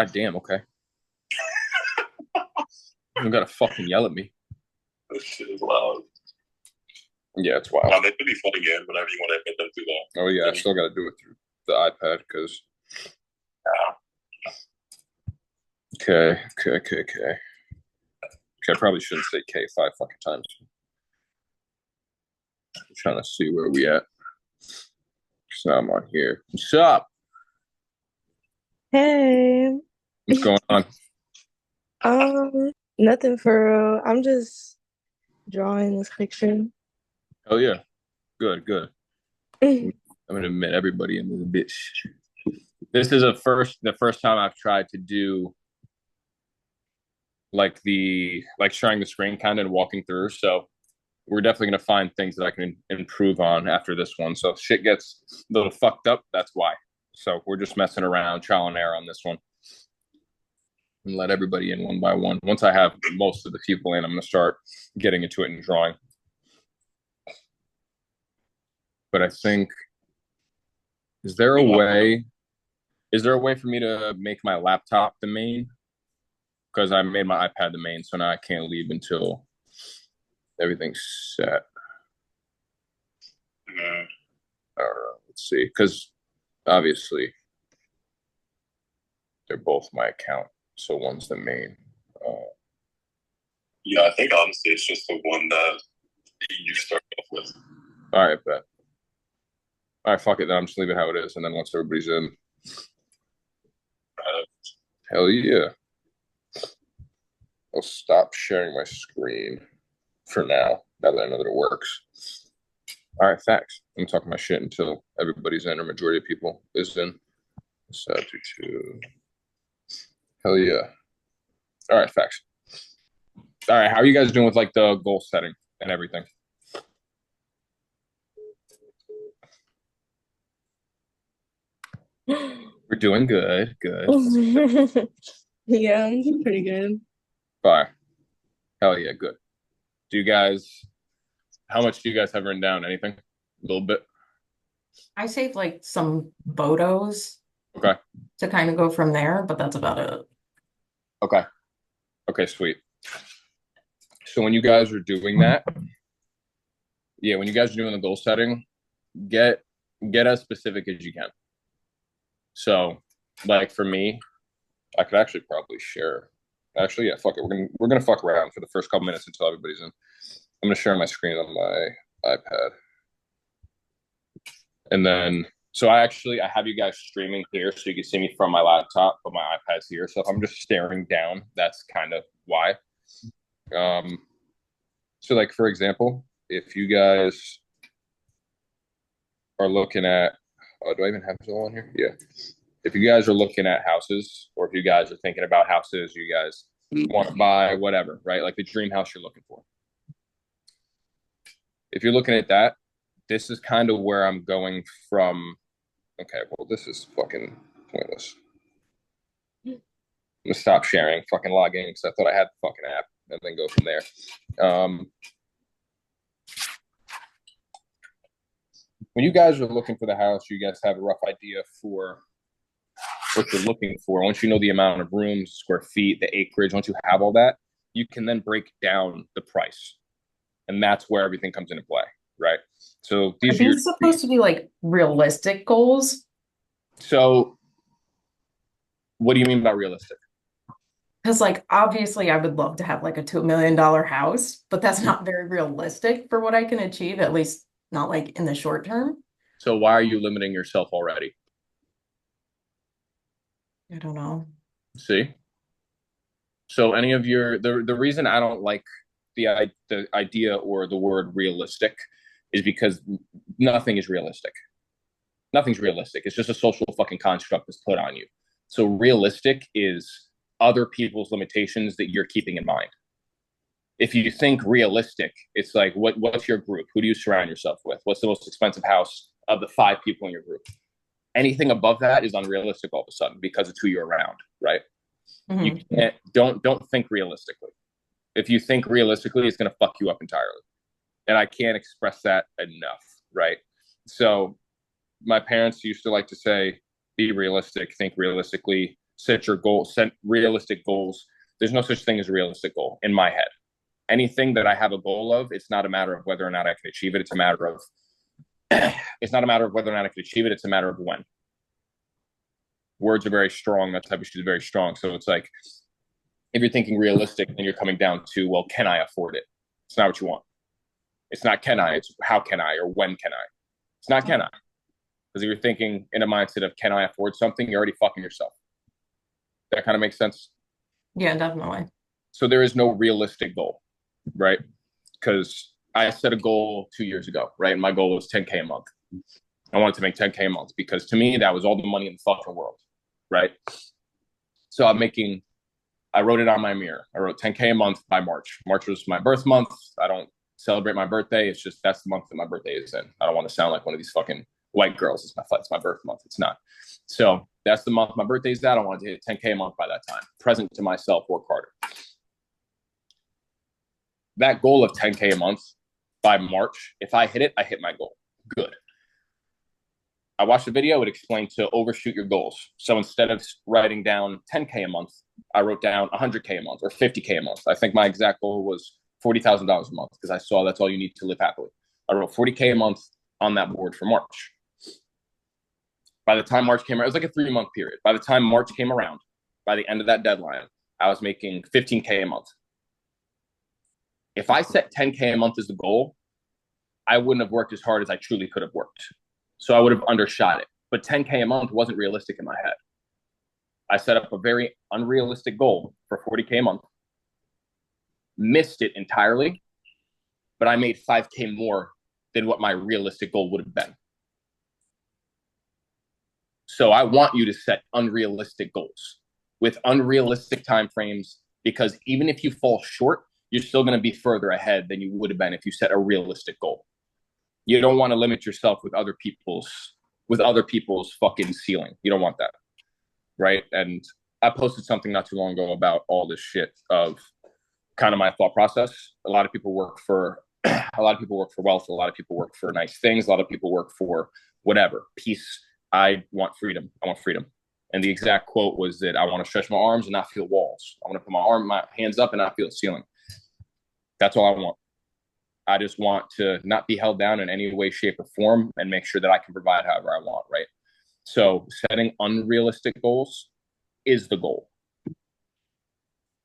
God damn, okay. You gotta fucking yell at me. This shit is loud. Yeah, it's wild. Now, they could be fun again whenever you want to admit them to that. Oh yeah, I still gotta do it through the iPad because. Okay. I probably shouldn't say K five fucking times. I'm trying to see where we at. So I'm on here. What's up? Hey, What's going on? nothing for real. I'm just drawing this picture. Oh yeah, good. I'm gonna admit everybody in the bitch. This is the first time I've tried to do like sharing the screen kind of and walking through. So we're definitely gonna find things that I can improve on after this one. So if shit gets a little fucked up, that's why. So we're just messing around, trial and error on this one, and let everybody in one by one. Once I have most of the people in, I'm gonna start getting into it and drawing. But I think is there a way? Is there a way for me to make my laptop the main? Because I made my iPad the main, so now I can't leave until everything's set. Let's see, because obviously they're both my account, so one's the main. Yeah, I think honestly it's just the one that you start off with. All right, bet. All right, fuck it. Then I'm just leaving it how it is, and then once everybody's in, hell yeah. I'll stop sharing my screen for now. Now that I know that it works. All right, facts. I'm talking my shit until everybody's in, or majority of people is in. So two. Hell yeah. All right, facts. All right, how are you guys doing with like the goal setting and everything? We're doing good. Yeah, I'm pretty good. Bye. Hell yeah, good. Do you guys? How much do you guys have written down? Anything? A little bit. I saved like some photos Okay. to kind of go from there, but that's about it. Okay. Okay. Sweet. So when you guys are doing that, yeah, when you guys are doing the goal setting, get as specific as you can. So, like for me, I could actually probably share. Actually, yeah, fuck it. We're gonna fuck around for the first couple minutes until everybody's in. I'm gonna share my screen on my iPad, and then so I have you guys streaming here, so you can see me from my laptop, but my iPad's here. So if I'm just staring down, that's kind of why. Um, so like for example, if you guys are looking at, oh, do I even have this all on here? Yeah. If you guys are looking at houses, or if you guys are thinking about houses, you guys want to buy whatever, right? Like the dream house you're looking for. If you're looking at that, this is kind of where I'm going from. Okay, well, this is fucking pointless. I'm gonna stop sharing, fucking log in because I thought I had the fucking app, and then go from there. When you guys are looking for the house, you guys have a rough idea for what you're looking for. Once you know the amount of rooms, square feet, the acreage, once you have all that, you can then break down the price. And that's where everything comes into play, right? So Are these are your. these supposed to be like realistic goals? So what do you mean by realistic? Because like obviously I would love to have like a $2 million house, but that's not very realistic for what I can achieve, at least not like in the short term. So why are you limiting yourself already? I don't know. See? So any of your the reason I don't like the idea or the word realistic is because nothing is realistic. Nothing's realistic. It's just a social fucking construct that's put on you. So realistic is other people's limitations that you're keeping in mind. If you think realistic, it's like what's your group? Who do you surround yourself with? What's the most expensive house of the 5 people in your group? Anything above that is unrealistic all of a sudden because it's who you're around, right? You Mhm. can't don't think realistically. If you think realistically, it's gonna fuck you up entirely. And I can't express that enough, right? So my parents used to like to say, be realistic, think realistically, set your goal, set realistic goals. There's no such thing as a realistic goal in my head. Anything that I have a goal of, it's not a matter of whether or not I can achieve it. It's a matter of it's not a matter of whether or not I can achieve it. It's a matter of when. Words are very strong. That type of shit is very strong. So it's like, if you're thinking realistic, then you're coming down to, well, can I afford it? It's not what you want. It's not can I, it's how can I or when can I? It's not can I. Because if you're thinking in a mindset of can I afford something, you're already fucking yourself. That kind of makes sense? Yeah, definitely. So there is no realistic goal, right? Because I set a goal 2 years ago, right? And my goal was 10K a month. I wanted to make 10K a month because to me, that was all the money in the fucking world, right? So I wrote it on my mirror. I wrote 10K a month by March. March was my birth month. I don't celebrate my birthday. It's just that's the month that my birthday is in. I don't want to sound like one of these fucking white girls. It's my birth month. It's not. So that's the month my birthday's at. I wanted to hit 10K a month by that time. Present to myself, work harder. That goal of 10K a month by March, if I hit it, I hit my goal. Good. I watched a video. It explained to overshoot your goals. So instead of writing down 10K a month, I wrote down 100K a month or 50K a month. I think my exact goal was $40,000 a month because I saw that's all you need to live happily. I wrote 40K a month on that board for March. By the time March came around, it was like a 3-month period. By the time March came around, by the end of that deadline, I was making 15K a month. If I set 10K a month as the goal, I wouldn't have worked as hard as I truly could have worked. So I would have undershot it. But 10K a month wasn't realistic in my head. I set up a very unrealistic goal for 40K a month, missed it entirely, but I made 5K more than what my realistic goal would have been. So I want you to set unrealistic goals with unrealistic timeframes, because even if you fall short, you're still going to be further ahead than you would have been if you set a realistic goal. You don't want to limit yourself with other people's fucking ceiling. You don't want that, right? And I posted something not too long ago about all this shit of kind of my thought process. A lot of people work for wealth. A lot of people work for nice things. A lot of people work for whatever, peace. I want freedom. I want freedom. And the exact quote was that I want to stretch my arms and not feel walls. I want to put my hands up and not feel the ceiling. That's all I want. I just want to not be held down in any way, shape, or form and make sure that I can provide however I want, right? So setting unrealistic goals is the goal.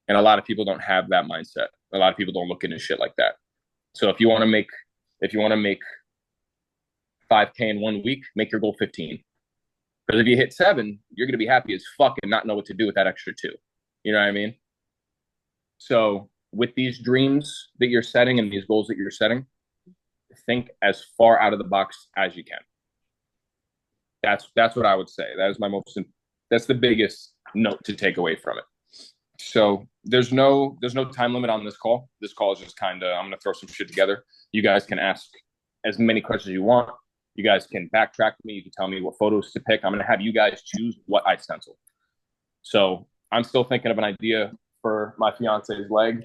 And a lot of people don't have that mindset. A lot of people don't look into shit like that. So if you want to make 5K in 1 week, make your goal 15. Because if you hit 7, you're going to be happy as fuck and not know what to do with that extra 2. You know what I mean? So with these dreams that you're setting and these goals that you're setting, think as far out of the box as you can. That's what I would say. That's the biggest note to take away from it. So there's no time limit on this call. This call is just kind of, I'm going to throw some shit together. You guys can ask as many questions as you want. You guys can backtrack me. You can tell me what photos to pick. I'm going to have you guys choose what I stencil. So I'm still thinking of an idea for my fiance's leg.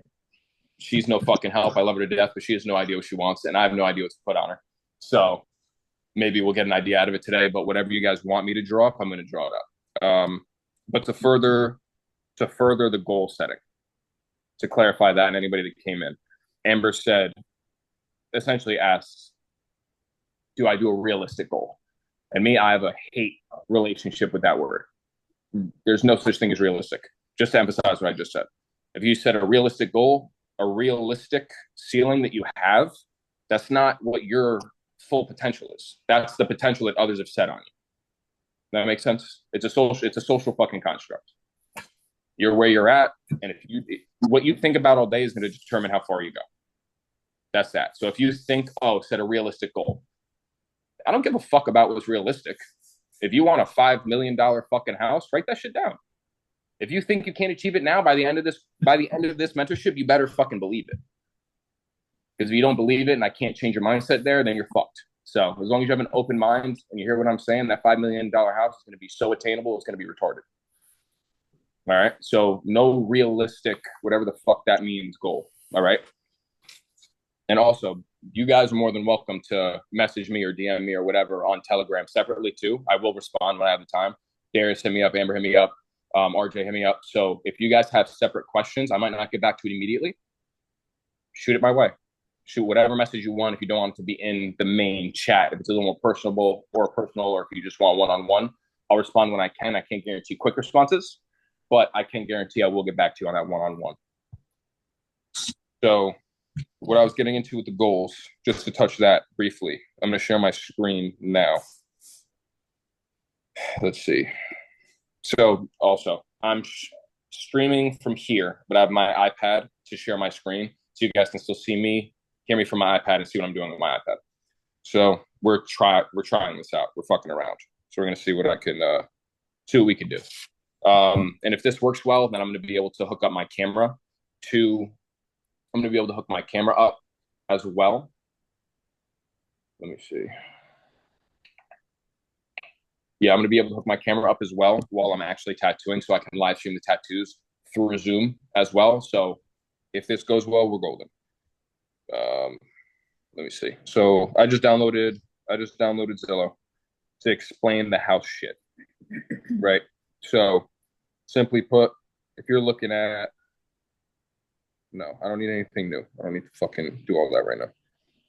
She's no fucking help. I love her to death, but she has no idea what she wants, and I have no idea what to put on her. So maybe we'll get an idea out of it today, but whatever you guys want me to draw up, I'm going to draw it up. But to further the goal setting, to clarify that, and anybody that came in, Amber essentially asks, do I do a realistic goal? And me, I have a hate relationship with that word. There's no such thing as realistic. Just to emphasize what I just said. If you set a realistic goal, a realistic ceiling that you have, that's not what your full potential is. That's the potential that others have set on you. That makes sense? It's a social fucking construct. You're where you're at, and what you think about all day is going to determine how far you go. That's that. So if you think, set a realistic goal. I don't give a fuck about what's realistic. If you want a $5 million fucking house, write that shit down. If you think you can't achieve it now, by the end of this mentorship, you better fucking believe it. Because if you don't believe it and I can't change your mindset there, then you're fucked. So as long as you have an open mind and you hear what I'm saying, that $5 million house is going to be so attainable, it's going to be retarded. All right. So no realistic, whatever the fuck that means, goal. All right. And also, you guys are more than welcome to message me or DM me or whatever on Telegram separately too. I will respond when I have the time. Darius, hit me up. Amber, hit me up. RJ, hit me up. So if you guys have separate questions, I might not get back to it immediately. Shoot it my way. Shoot whatever message you want if you don't want it to be in the main chat. If it's a little more personal, or if you just want one-on-one, I'll respond when I can. I can't guarantee quick responses, but I can guarantee I will get back to you on that one-on-one. So what I was getting into with the goals, just to touch that briefly, I'm going to share my screen now. Let's see. So also, I'm streaming from here, but I have my iPad to share my screen, so you guys can still see me, hear me from my iPad, and see what I'm doing with my iPad. So we're trying this out. We're fucking around. So we're gonna see what I can see what we can do. And if this works well, then I'm gonna be able to hook up my camera to. I'm gonna be able to hook my camera up as well. Let me see. Yeah, I'm going to be able to hook my camera up as well while I'm actually tattooing, so I can live stream the tattoos through Zoom as well. So if this goes well, we're golden. Let me see. So I just downloaded Zillow to explain the house shit, right? So simply put, if you're looking at, no, I don't need anything new. I don't need to fucking do all that right now.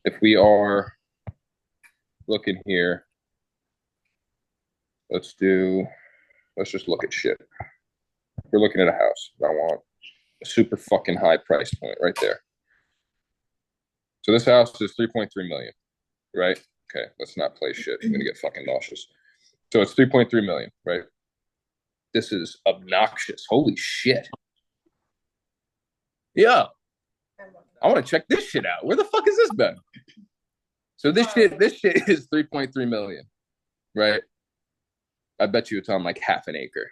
If we are looking here, let's just look at shit. We're looking at a house. I want a super fucking high price point right there. So this house is 3.3 million, right? Okay, let's not play shit. I'm gonna get fucking nauseous. So it's 3.3 million, right? This is obnoxious. Holy shit. Yeah. I want to check this shit out. Where the fuck has this been? So this shit is 3.3 million, right? I bet you it's on like half an acre.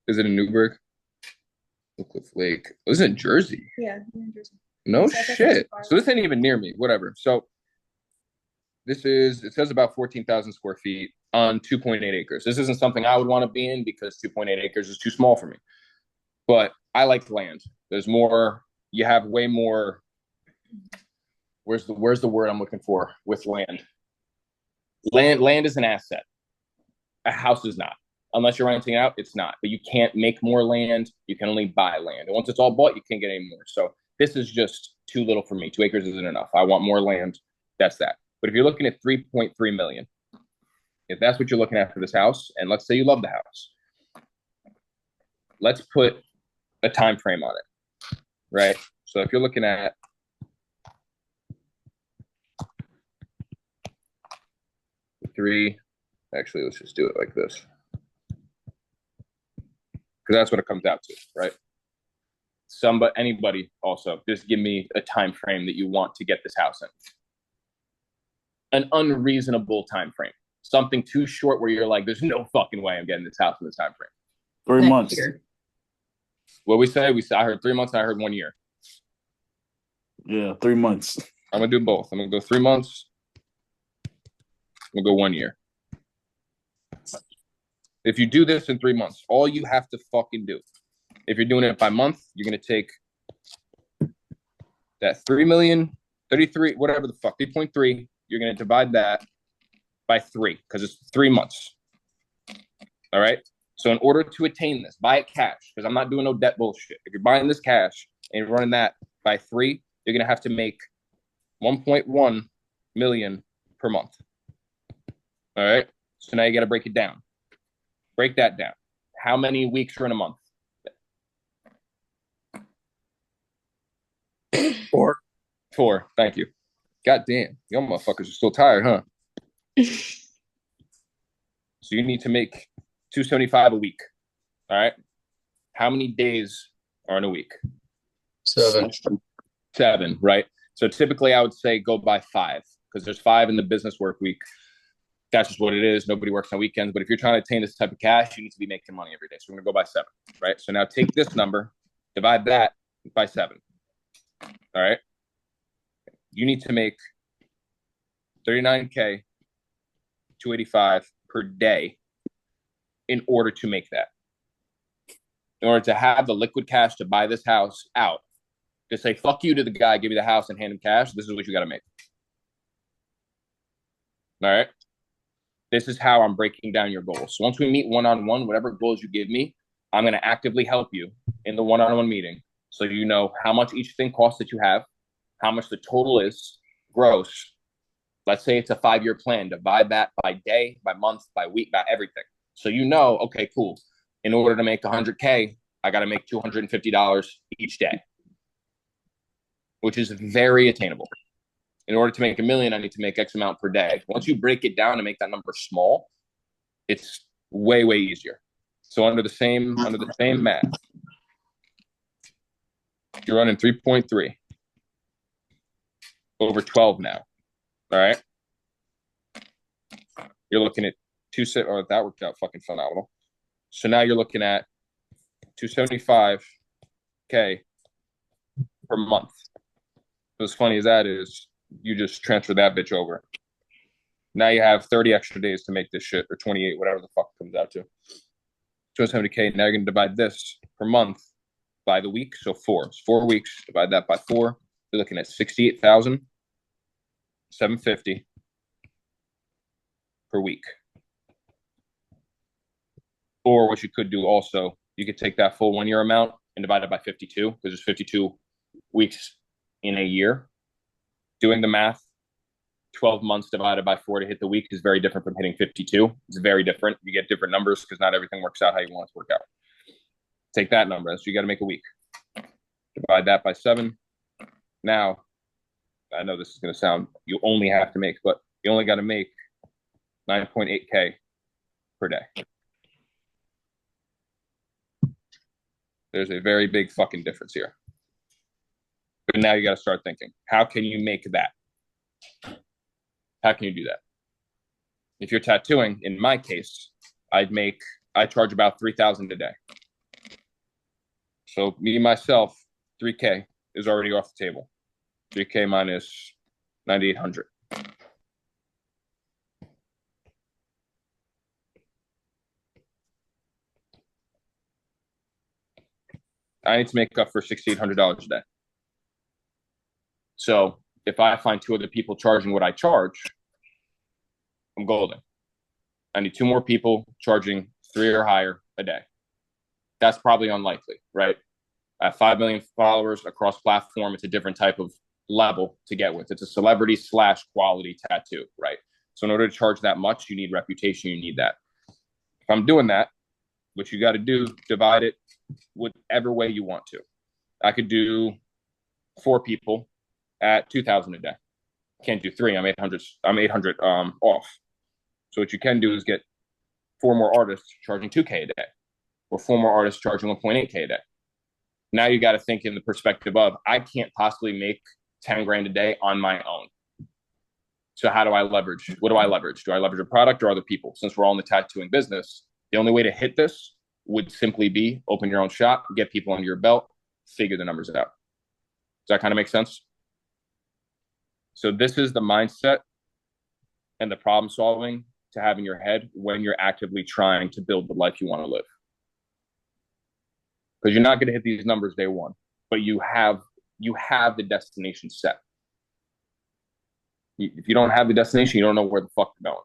Is it in Newburgh? Cliff Lake. Oh, this is in Jersey. Yeah, in Jersey. No shit. So this ain't even near me. Whatever. So it says about 14,000 square feet on 2.8 acres. This isn't something I would want to be in because 2.8 acres is too small for me. But I like land. There's more. You have way more. Where's the word I'm looking for with land? Land is an asset. A house is not. Unless you're renting out, it's not. But you can't make more land. You can only buy land. And once it's all bought, you can't get any more. So this is just too little for me. 2 acres isn't enough. I want more land. That's that. But if you're looking at 3.3 million, if that's what you're looking at for this house, and let's say you love the house, let's put a time frame on it, right? So if you're looking at actually, let's just do it like this. Because that's what it comes out to, right? Anybody also, just give me a time frame that you want to get this house in. An unreasonable time frame. Something too short where you're like, there's no fucking way I'm getting this house in this time frame. 3 months. What we say? I heard 3 months, I heard 1 year. Yeah, 3 months. I'm going to do both. I'm going to go 3 months. I'm going to go 1 year. If you do this in 3 months, all you have to fucking do, if you're doing it by month, you're going to take that 3 million, 33, whatever the fuck, 3.3, you're going to divide that by 3 because it's 3 months. All right? So in order to attain this, buy it cash because I'm not doing no debt bullshit. If you're buying this cash and you're running that by 3, you're going to have to make 1.1 million per month. All right? So now you got to break it down. Break that down. How many weeks are in a month? 4. 4. Thank you. God damn. Y'all motherfuckers are still tired, huh? So you need to make 275 a week. All right? How many days are in a week? 7. 7, right? So typically I would say go by 5 because there's 5 in the business work week. That's just what it is. Nobody works on weekends. But if you're trying to attain this type of cash, you need to be making money every day. So we're going to go by 7, right? So now take this number, divide that by 7. All right? You need to make 39K, 285 per day in order to make that. In order to have the liquid cash to buy this house out, to say fuck you to the guy, give me the house and hand him cash, this is what you got to make. All right? This is how I'm breaking down your goals. So once we meet one-on-one, whatever goals you give me, I'm going to actively help you in the one-on-one meeting so you know how much each thing costs that you have, how much the total is, gross. Let's say it's a 5-year plan. Divide that by day, by month, by week, by everything. So you know, okay, cool. In order to make 100K, I got to make $250 each day, which is very attainable. In order to make $1 million, I need to make X amount per day. Once you break it down and make that number small, it's way, way easier. So under the same math, you're running 3.3 over 12 now. All right. You're looking at that worked out fucking phenomenal. So now you're looking at 275K per month. As funny as that is, you just transfer that bitch over. Now you have 30 extra days to make this shit, or 28, whatever the fuck it comes out to. 270K. Now you're going to divide this per month by the week. So 4. It's 4 weeks. Divide that by 4. You're looking at 68,750 per week. Or what you could do also, you could take that full 1 year amount and divide it by 52, because there's 52 weeks in a year. Doing the math, 12 months divided by 4 to hit the week is very different from hitting 52. It's very different. You get different numbers because not everything works out how you want it to work out. Take that number. So you got to make a week. Divide that by 7. Now, I know this is going to sound, you only have to make, but you only got to make 9.8K per day. There's a very big fucking difference here. But now you got to start thinking, how can you make that? How can you do that? If you're tattooing, in my case, I charge about $3,000 a day. So me, myself, 3K is already off the table. 3K minus 9,800. I need to make up for $6,800 a day. So if I find 2 other people charging what I charge, I'm golden. I need 2 more people charging 3 or higher a day. That's probably unlikely, right? I have 5 million followers across platform. It's a different type of level to get with. It's a celebrity / quality tattoo, right? So in order to charge that much, you need reputation. You need that. If I'm doing that, what you got to do, divide it whatever way you want to. I could do 4 people at 2,000 a day. Can't do 3. I'm 800 off. So what you can do is get 4 more artists charging 2K a day, or 4 more artists charging 1.8K a day. Now you got to think in the perspective of, I can't possibly make 10 grand a day on my own. So how do I leverage? What do I leverage? Do I leverage a product or other people? Since we're all in the tattooing business, the only way to hit this would simply be open your own shop, get people under your belt, figure the numbers out. Does that kind of make sense? So this is the mindset and the problem solving to have in your head when you're actively trying to build the life you want to live. Because you're not going to hit these numbers day one, but you have the destination set. If you don't have the destination, you don't know where the fuck you're going.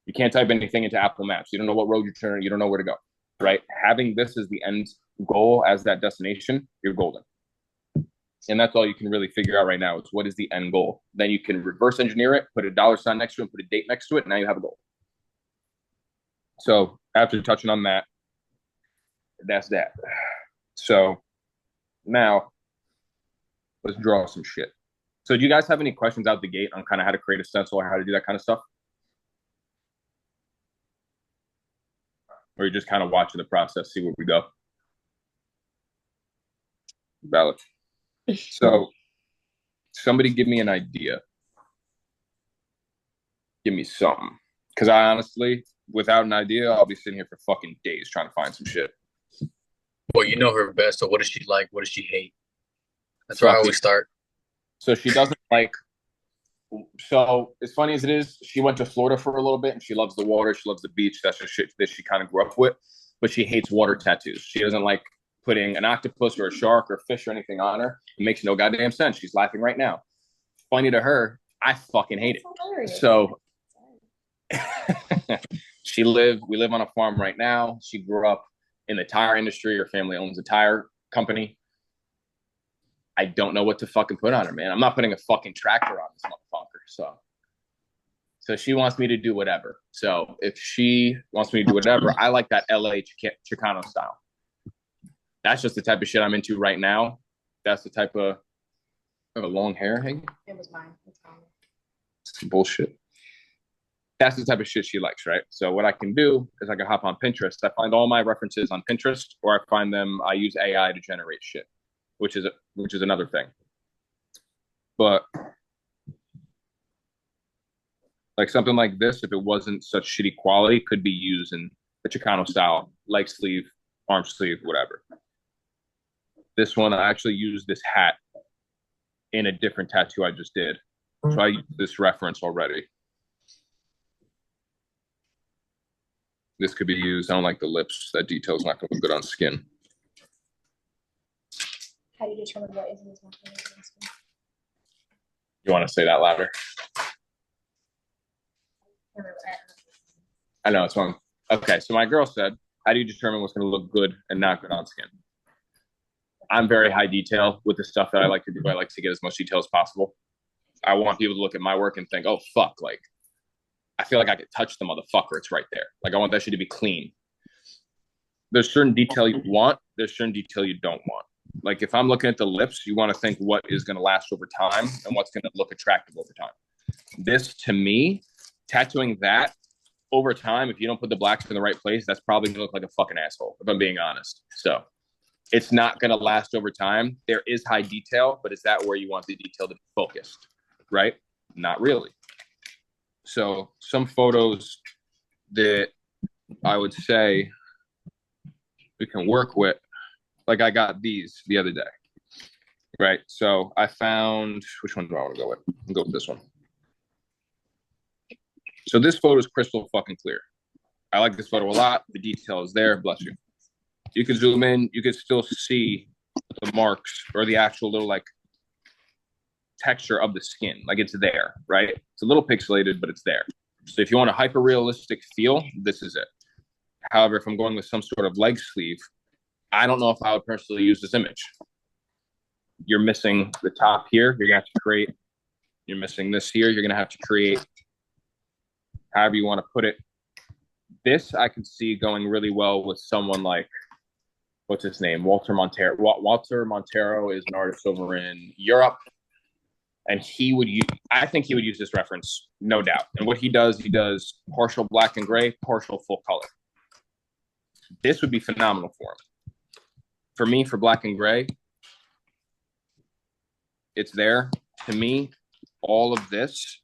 You can't type anything into Apple Maps. You don't know what road you're turning. You don't know where to go, right? Having this as the end goal, as that destination, you're golden. And that's all you can really figure out right now is what is the end goal. Then you can reverse engineer it, put a dollar sign next to it, put a date next to it, and now you have a goal. So after touching on that, that's that. So now let's draw some shit. So do you guys have any questions out the gate on kind of how to create a stencil or how to do that kind of stuff? Or you're just kind of watching the process, see where we go? Valid. So somebody give me an idea. Give me something. Because I honestly, without an idea, I'll be sitting here for fucking days trying to find some shit. Well, you know her best, so what does she like? What does she hate? That's where I always start. So she doesn't like, so as funny as it is, she went to Florida for a little bit and she loves the water. She loves the beach. That's just shit that she kind of grew up with. But she hates water tattoos. She doesn't like putting an octopus or a shark or a fish or anything on her. It makes no goddamn sense. She's laughing right now. Funny to her, I fucking hate it. So we live on a farm right now. She grew up in the tire industry. Her family owns a tire company. I don't know what to fucking put on her, man. I'm not putting a fucking tractor on this motherfucker. So she wants me to do whatever. So if she wants me to do whatever, I like that LA Chicano style. That's just the type of shit I'm into right now. That's the type of long hair. Hey, It was mine. It's fine. some bullshit. That's the type of shit she likes, right? So what I can do is I can hop on Pinterest. I find all my references on Pinterest, or I use AI to generate shit, which is another thing. But like something like this, if it wasn't such shitty quality, could be used in the Chicano style, leg sleeve, arm sleeve, whatever. This one, I actually used this hat in a different tattoo I just did. So I used this reference already. This could be used. I don't like the lips. That detail's not going to look good on skin. How do you determine what is and is not going to be skin? You want to say that louder? I know it's wrong. Okay, so my girl said, how do you determine what's going to look good and not good on skin? I'm very high detail with the stuff that I like to do. I like to get as much detail as possible. I want people to look at my work and think, oh, fuck, like, I feel like I could touch the motherfucker. It's right there. Like, I want that shit to be clean. There's certain detail you want. There's certain detail you don't want. Like, if I'm looking at the lips, you want to think what is going to last over time and what's going to look attractive over time. This, to me, tattooing that over time, if you don't put the blacks in the right place, that's probably going to look like a fucking asshole, if I'm being honest. So it's not going to last over time. There is high detail, but is that where you want the detail to be focused, right? Not really. So some photos that I would say we can work with, like I got these the other day, right? So I found, which one do I want to go with? I'll go with this one. So this photo is crystal fucking clear. I like this photo a lot. The detail is there. Bless you. You can zoom in. You can still see the marks or the actual little like texture of the skin. Like it's there, right? It's a little pixelated, but it's there. So if you want a hyper realistic feel, this is it. However, if I'm going with some sort of leg sleeve, I don't know if I would personally use this image. You're missing the top here. You're gonna have to create. You're missing this here. You're gonna have to create. However you want to put it. This I can see going really well with someone like, what's his name? Walter Montero. Walter Montero is an artist over in Europe. And he would use, I think he would use this reference, no doubt. And what he does partial black and gray, partial full color. This would be phenomenal for him. For me, for black and gray, it's there. To me, all of this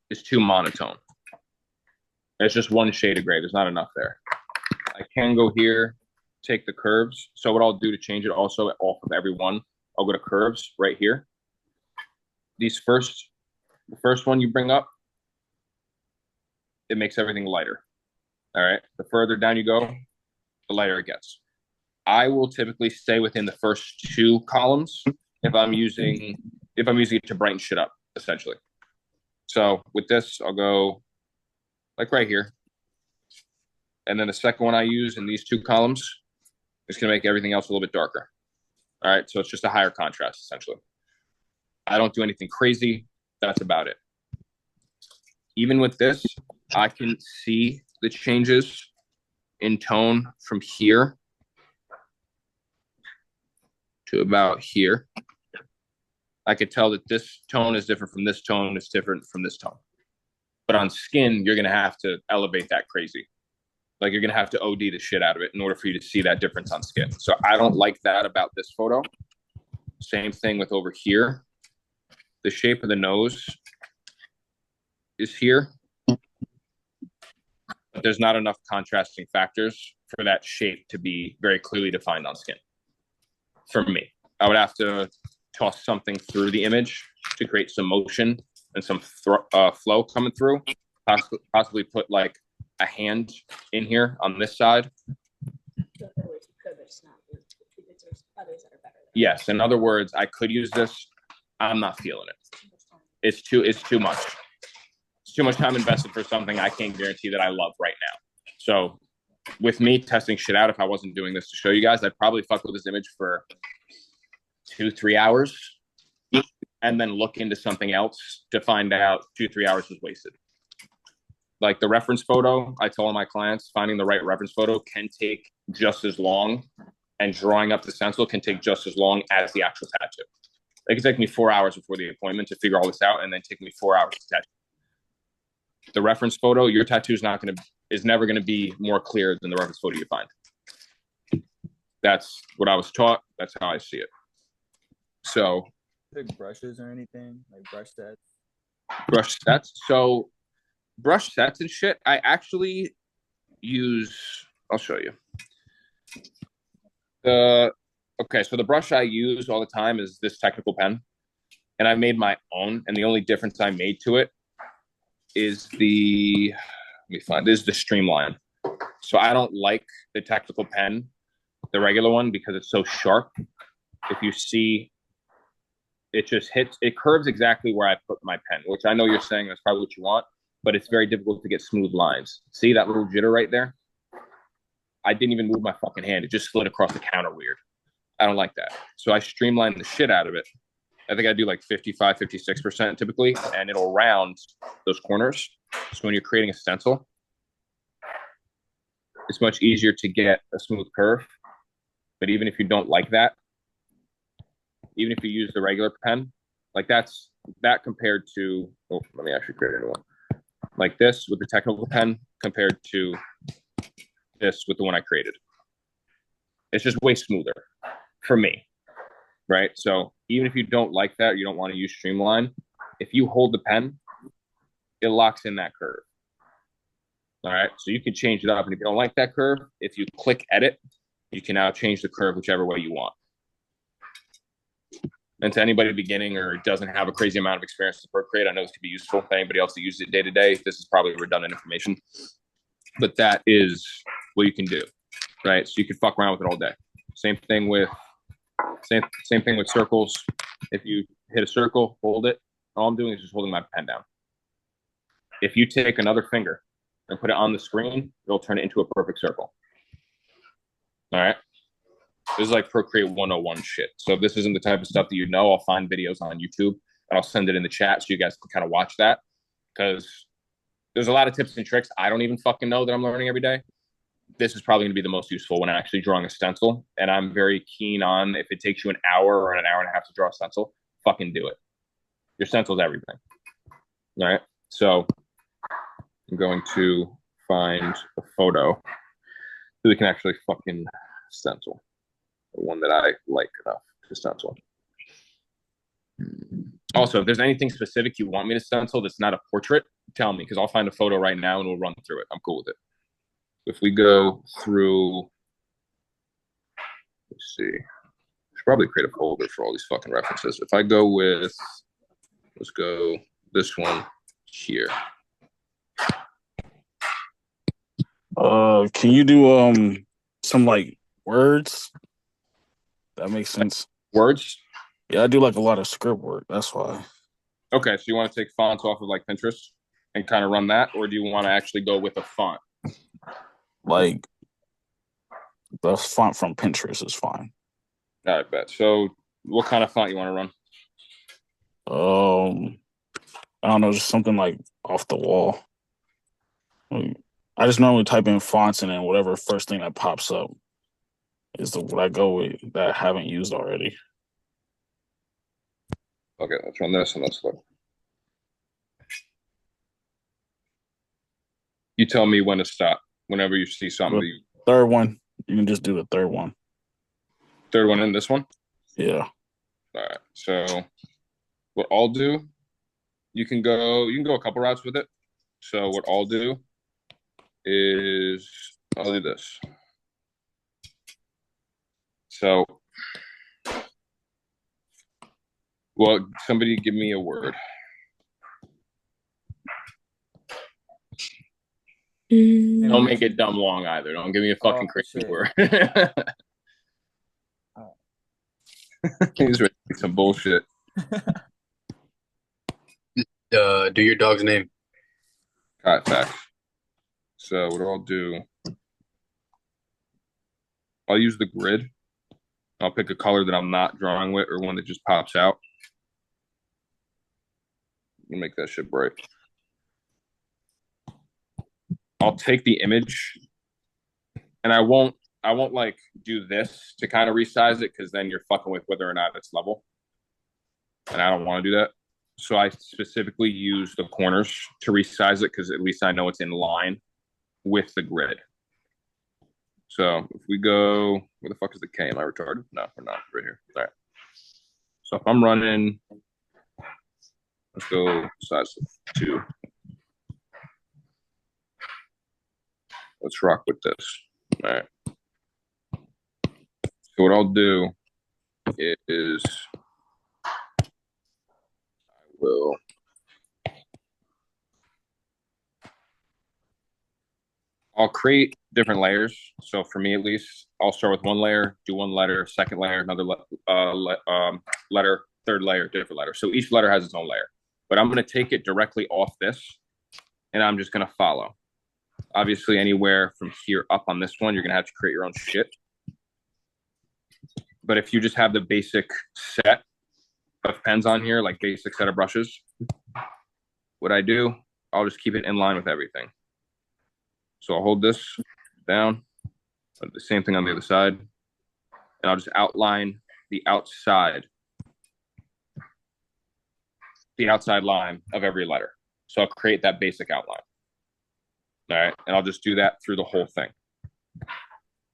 is too monotone. It's just one shade of gray. There's not enough there. I can go here, take the curves. So what I'll do to change it also off of every one, I'll go to curves right here. The first one you bring up, it makes everything lighter. All right. The further down you go, the lighter it gets. I will typically stay within the first two columns if I'm using it to brighten shit up, essentially. So with this, I'll go like right here. And then the second one I use in these two columns is going to make everything else a little bit darker. All right. So it's just a higher contrast, essentially. I don't do anything crazy. That's about it. Even with this, I can see the changes in tone from here to about here. I could tell that this tone is different from this tone. It's different from this tone. But on skin, you're going to have to elevate that crazy. Like you're going to have to OD the shit out of it in order for you to see that difference on skin. So I don't like that about this photo. Same thing with over here. The shape of the nose is here, but there's not enough contrasting factors for that shape to be very clearly defined on skin. For me, I would have to toss something through the image to create some motion and some flow coming through. Possibly put like a hand in here on this side. Yes, in other words, I could use this. I'm not feeling it. It's too much. It's too much time invested for something I can't guarantee that I love right now. So with me testing shit out, if I wasn't doing this to show you guys, I'd probably fuck with this image for 2-3 hours and then look into something else to find out 2-3 hours was wasted. Like the reference photo, I tell all my clients, finding the right reference photo can take just as long, and drawing up the stencil can take just as long as the actual tattoo. It can take me 4 hours before the appointment to figure all this out, and then take me 4 hours to tattoo. The reference photo, your tattoo is never going to be more clear than the reference photo you find. That's what I was taught. That's how I see it. So, Big brushes or anything like brush sets. brush sets. So, brush sets and shit, I actually use. I'll show you. Okay, so the brush I use all the time is this technical pen, and I made my own. And the only difference I made to it is the streamline. So I don't like the technical pen, the regular one, because it's so sharp. If you see, it just hits, it curves exactly where I put my pen, which I know you're saying that's probably what you want, but it's very difficult to get smooth lines. See that little jitter right there? I didn't even move my fucking hand. It just slid across the counter weird. I don't like that. So I streamline the shit out of it. I think I do like 55, 56% typically, and it'll round those corners. So when you're creating a stencil, it's much easier to get a smooth curve. But even if you don't like that, even if you use the regular pen, like that compared to, oh, let me actually create a new one. Like this with the technical pen compared to this with the one I created. It's just way smoother for me, right? So even if you don't like that, or you don't want to use streamline, if you hold the pen, it locks in that curve. All right, so you can change it up, and if you don't like that curve, if you click edit, you can now change the curve whichever way you want. And to anybody beginning or doesn't have a crazy amount of experience with Procreate, I know this could be useful. For anybody else that uses it day to day, this is probably redundant information, but that is what you can do, right? So you can fuck around with it all day. Same thing with circles. If you hit a circle, hold it. All I'm doing is just holding my pen down. If you take another finger and put it on the screen, it'll turn it into a perfect circle. All right. This is like Procreate 101 shit. So if this isn't the type of stuff that you know, I'll find videos on YouTube and I'll send it in the chat so you guys can kind of watch that, because there's a lot of tips and tricks I don't even fucking know that I'm learning every day. This is probably going to be the most useful when actually drawing a stencil. And I'm very keen on, if it takes you an hour or an hour and a half to draw a stencil, fucking do it. Your stencil is everything. All right. So I'm going to find a photo so we can actually fucking stencil. The one that I like enough to stencil. Also, if there's anything specific you want me to stencil that's not a portrait, tell me, because I'll find a photo right now and we'll run through it. I'm cool with it. If we go through, let's see, I should probably create a folder for all these fucking references. If I go with, let's go this one here. Can you do some like words? That makes sense. Words? Yeah, I do like a lot of script work. That's why. Okay, so you want to take fonts off of like Pinterest and kind of run that, or do you want to actually go with a font? Like the font from Pinterest is fine. I bet. So what kind of font you want to run? I don't know, just something like off the wall. I just normally type in fonts and then whatever first thing that pops up is what I go with that I haven't used already. Okay, let's run this and let's look. You tell me when to stop. Whenever you see something. Third one. You can just do the third one. Third one in this one? Yeah. All right. So what I'll do, you can go a couple routes with it. So what I'll do is I'll do this. So, well, somebody give me a word. Don't make it dumb long either. Don't give me a fucking crazy word. He's ready to some bullshit. Do your dog's name. Got facts. So what I'll do I'll use the grid. I'll pick a color that I'm not drawing with or one that just pops out. Make that shit bright. I'll take the image and I won't like do this to kind of resize it because then you're fucking with whether or not it's level. And I don't want to do that. So I specifically use the corners to resize it because at least I know it's in line with the grid. So if we go, where the fuck is the K? Am I retarded? No, we're not. Right here. All right. So if I'm running, let's go size 2. Let's rock with this. All right. So what I'll do is I'll create different layers. So for me, at least, I'll start with one layer, do one letter, second layer, another letter, third layer, different letter. So each letter has its own layer. But I'm going to take it directly off this, and I'm just going to follow. Obviously, anywhere from here up on this one, you're going to have to create your own shit. But if you just have the basic set of pens on here, like basic set of brushes, what I do, I'll just keep it in line with everything. So I'll hold this down, the same thing on the other side, and I'll just outline the outside line of every letter. So I'll create that basic outline. All right, and I'll just do that through the whole thing.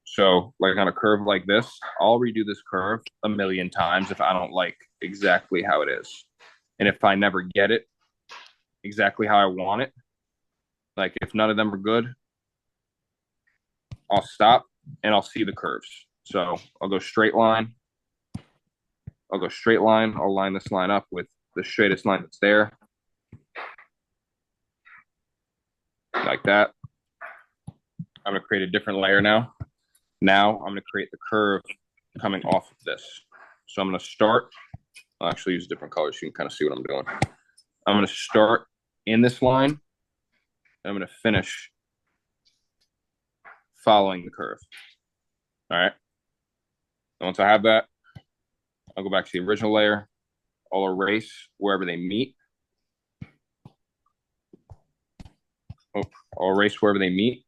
So like on a curve like this, I'll redo this curve a million times if I don't like exactly how it is. And if I never get it exactly how I want it, like if none of them are good, I'll stop and I'll see the curves. So I'll go straight line. I'll line this line up with the straightest line that's there. Like that. I'm going to create a different layer now. Now I'm going to create the curve coming off of this. So I'm going to start. I'll actually use different colors so you can kind of see what I'm doing. I'm going to start in this line. And I'm going to finish following the curve. All right. And once I have that, I'll go back to the original layer. I'll erase wherever they meet. I'll erase wherever they meet.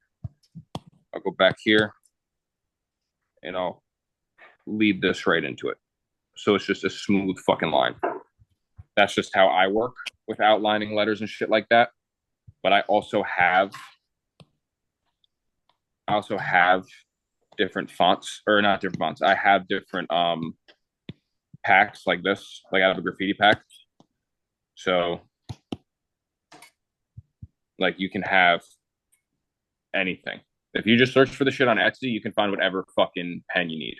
I'll go back here and I'll lead this right into it. So it's just a smooth fucking line. That's just how I work with outlining letters and shit like that. But I also have different fonts, or not different fonts. I have different packs like this, like out of a graffiti pack. So like you can have anything. If you just search for the shit on Etsy, you can find whatever fucking pen you need.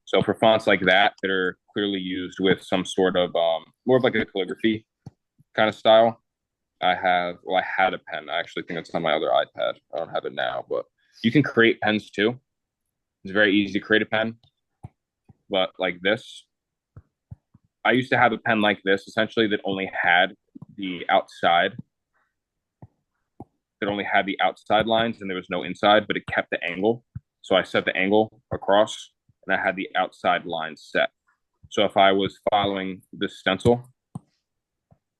So for fonts like that are clearly used with some sort of more of like a calligraphy kind of style, I had a pen. I actually think it's on my other iPad. I don't have it now, but you can create pens too. It's very easy to create a pen. But like this, I used to have a pen like this, essentially, that only had the outside. That only had the outside lines and there was no inside, but it kept the angle. So I set the angle across and I had the outside lines set. So if I was following this stencil,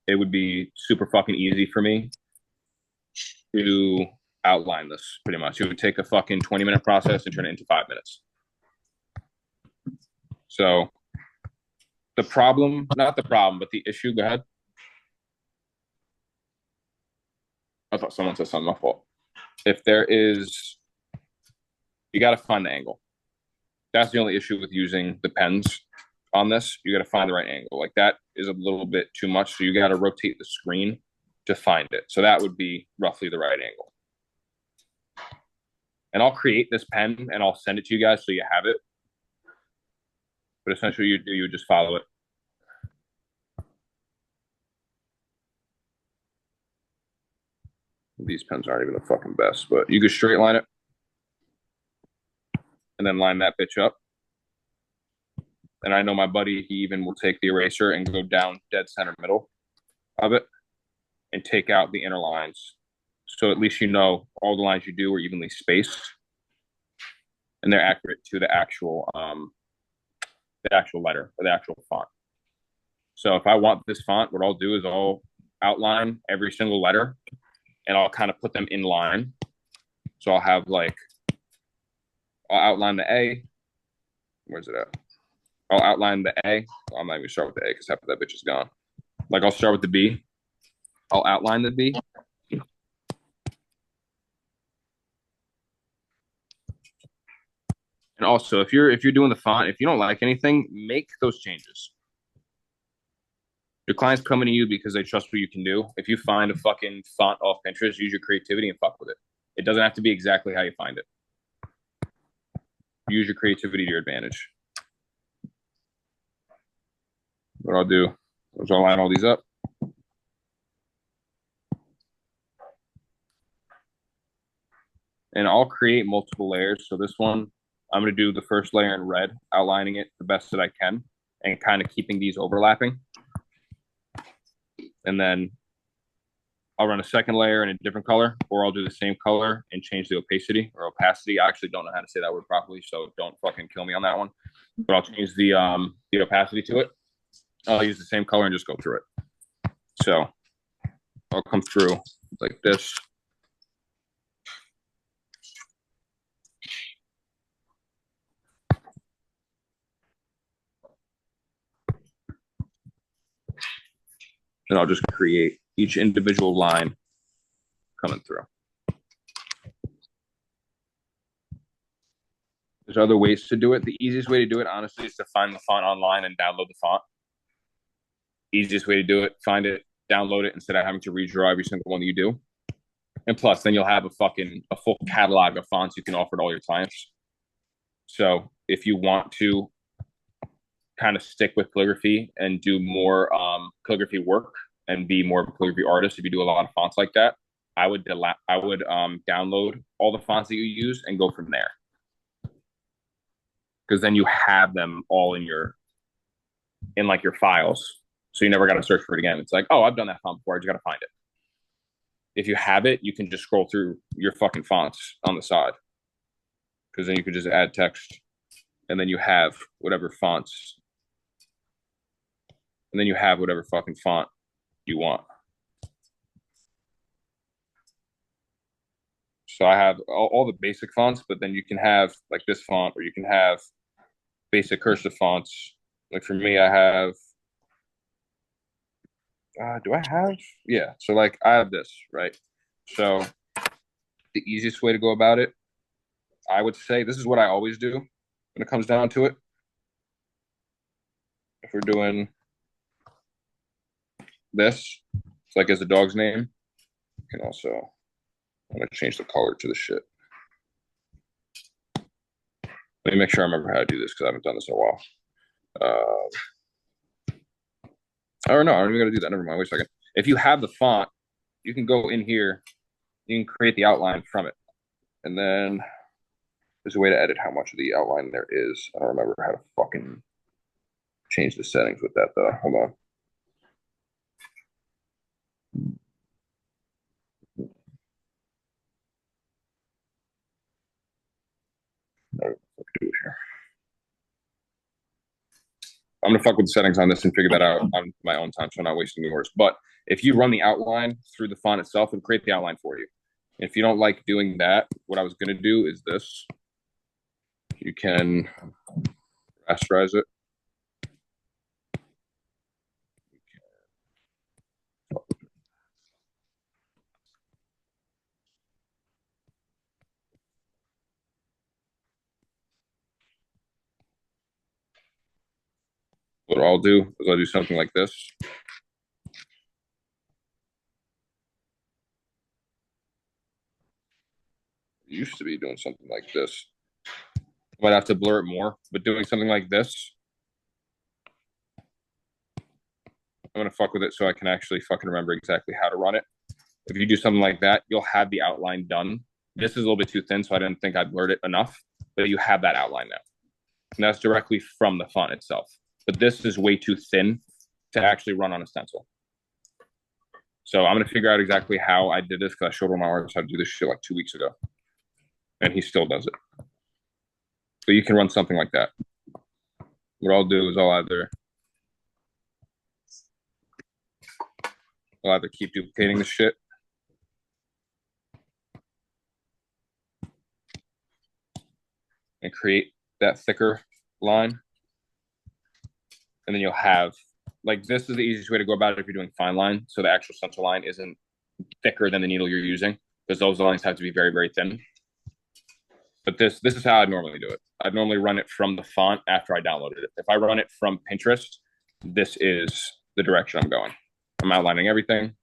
it would be super fucking easy for me to outline this pretty much. It would take a fucking 20-minute process and turn it into 5 minutes. So the problem, not the problem, but the issue, go ahead. I thought someone said something, my fault. If there is, you got to find the angle. That's the only issue with using the pens on this. You got to find the right angle. Like that is a little bit too much. So you got to rotate the screen to find it. So that would be roughly the right angle. And I'll create this pen and I'll send it to you guys so you have it. But essentially you just follow it. These pens aren't even the fucking best, but you could straight line it and then line that bitch up. And I know my buddy, he even will take the eraser and go down dead center middle of it and take out the inner lines. So at least you know all the lines you do are evenly spaced. and they're accurate to the actual letter or the actual font. So if I want this font, what I'll do is I'll outline every single letter and I'll kind of put them in line. So I'll have like, I'll outline the A. Where's it at? I'll outline the A. Well, I'm not even start with the A because half of that bitch is gone. Like I'll start with the B. I'll outline the B. And also, if you're doing the font, if you don't like anything, make those changes. Your client's coming to you because they trust what you can do. If you find a fucking font off Pinterest, use your creativity and fuck with it. It doesn't have to be exactly how you find it. Use your creativity to your advantage. What I'll do is I'll line all these up. And I'll create multiple layers. So this one, I'm going to do the first layer in red, outlining it the best that I can, and kind of keeping these overlapping. And then I'll run a second layer in a different color, or I'll do the same color and change the opacity or opacity. I actually don't know how to say that word properly, so don't fucking kill me on that one. But I'll change the opacity to it. I'll use the same color and just go through it. So I'll come through like this. And I'll just create each individual line coming through. There's other ways to do it. The easiest way to do it, honestly, is to find the font online and download the font. Easiest way to do it, find it, download it instead of having to redraw every single one that you do. And plus, then you'll have a full catalog of fonts you can offer to all your clients. So if you want to kind of stick with calligraphy and do more calligraphy work and be more of a calligraphy artist, if you do a lot of fonts like that, I would download all the fonts that you use and go from there. Because then you have them all in your files. So you never got to search for it again. It's like, oh, I've done that font before. I just got to find it. If you have it, you can just scroll through your fucking fonts on the side. Because then you can just add text. And then you have whatever fonts. And then you have whatever fucking font you want. So I have all the basic fonts, but then you can have like this font, or you can have basic cursive fonts. Like for me, I have, do I have? Yeah. So like I have this, right? So the easiest way to go about it, I would say, this is what I always do when it comes down to it. If we're doing this, it's like as a dog's name, you can also, I'm gonna change the color to the shit. Let me make sure I remember how to do this because I haven't done this in a while. Oh no, I'm even gonna do that. Never mind. Wait a second. If you have the font, you can go in here. You can create the outline from it, and then there's a way to edit how much of the outline there is. I don't remember how to fucking change the settings with that though. Hold on. I'm gonna fuck with the settings on this and figure that out on my own time, so I'm not wasting yours. But if you run the outline through the font itself, it'll create the outline for you. If you don't like doing that, what I was gonna do is this. You can rasterize it. What I'll do is I'll do something like this. It used to be doing something like this. Might have to blur it more, but doing something like this, I'm gonna fuck with it so I can actually fucking remember exactly how to run it. If you do something like that, you'll have the outline done. This is a little bit too thin, so I didn't think I'd blurred it enough, but you have that outline now. And that's directly from the font itself. But this is way too thin to actually run on a stencil. So I'm gonna figure out exactly how I did this because I showed one of my artists how to do this shit like 2 weeks ago. And he still does it. But you can run something like that. What I'll do is I'll either keep duplicating the shit, and create that thicker line. And then you'll have, like, this is the easiest way to go about it if you're doing fine line. So the actual stencil line isn't thicker than the needle you're using, because those lines have to be very, very thin. But this is how I'd normally do it. I'd normally run it from the font after I downloaded it. If I run it from Pinterest, this is the direction I'm going. I'm outlining everything.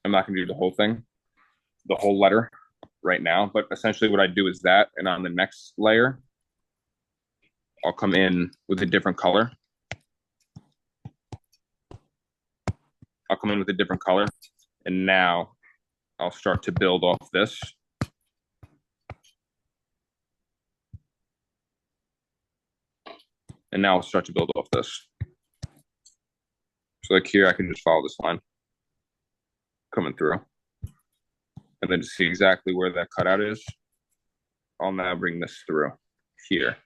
I'm not going to do the whole thing, the whole letter right now. But essentially what I do is that, and on the next layer, I'll come in with a different color. And now I'll start to build off this. And now I'll start to build off this. So like here, I can just follow this line coming through. And then to see exactly where that cutout is, I'll now bring this through here.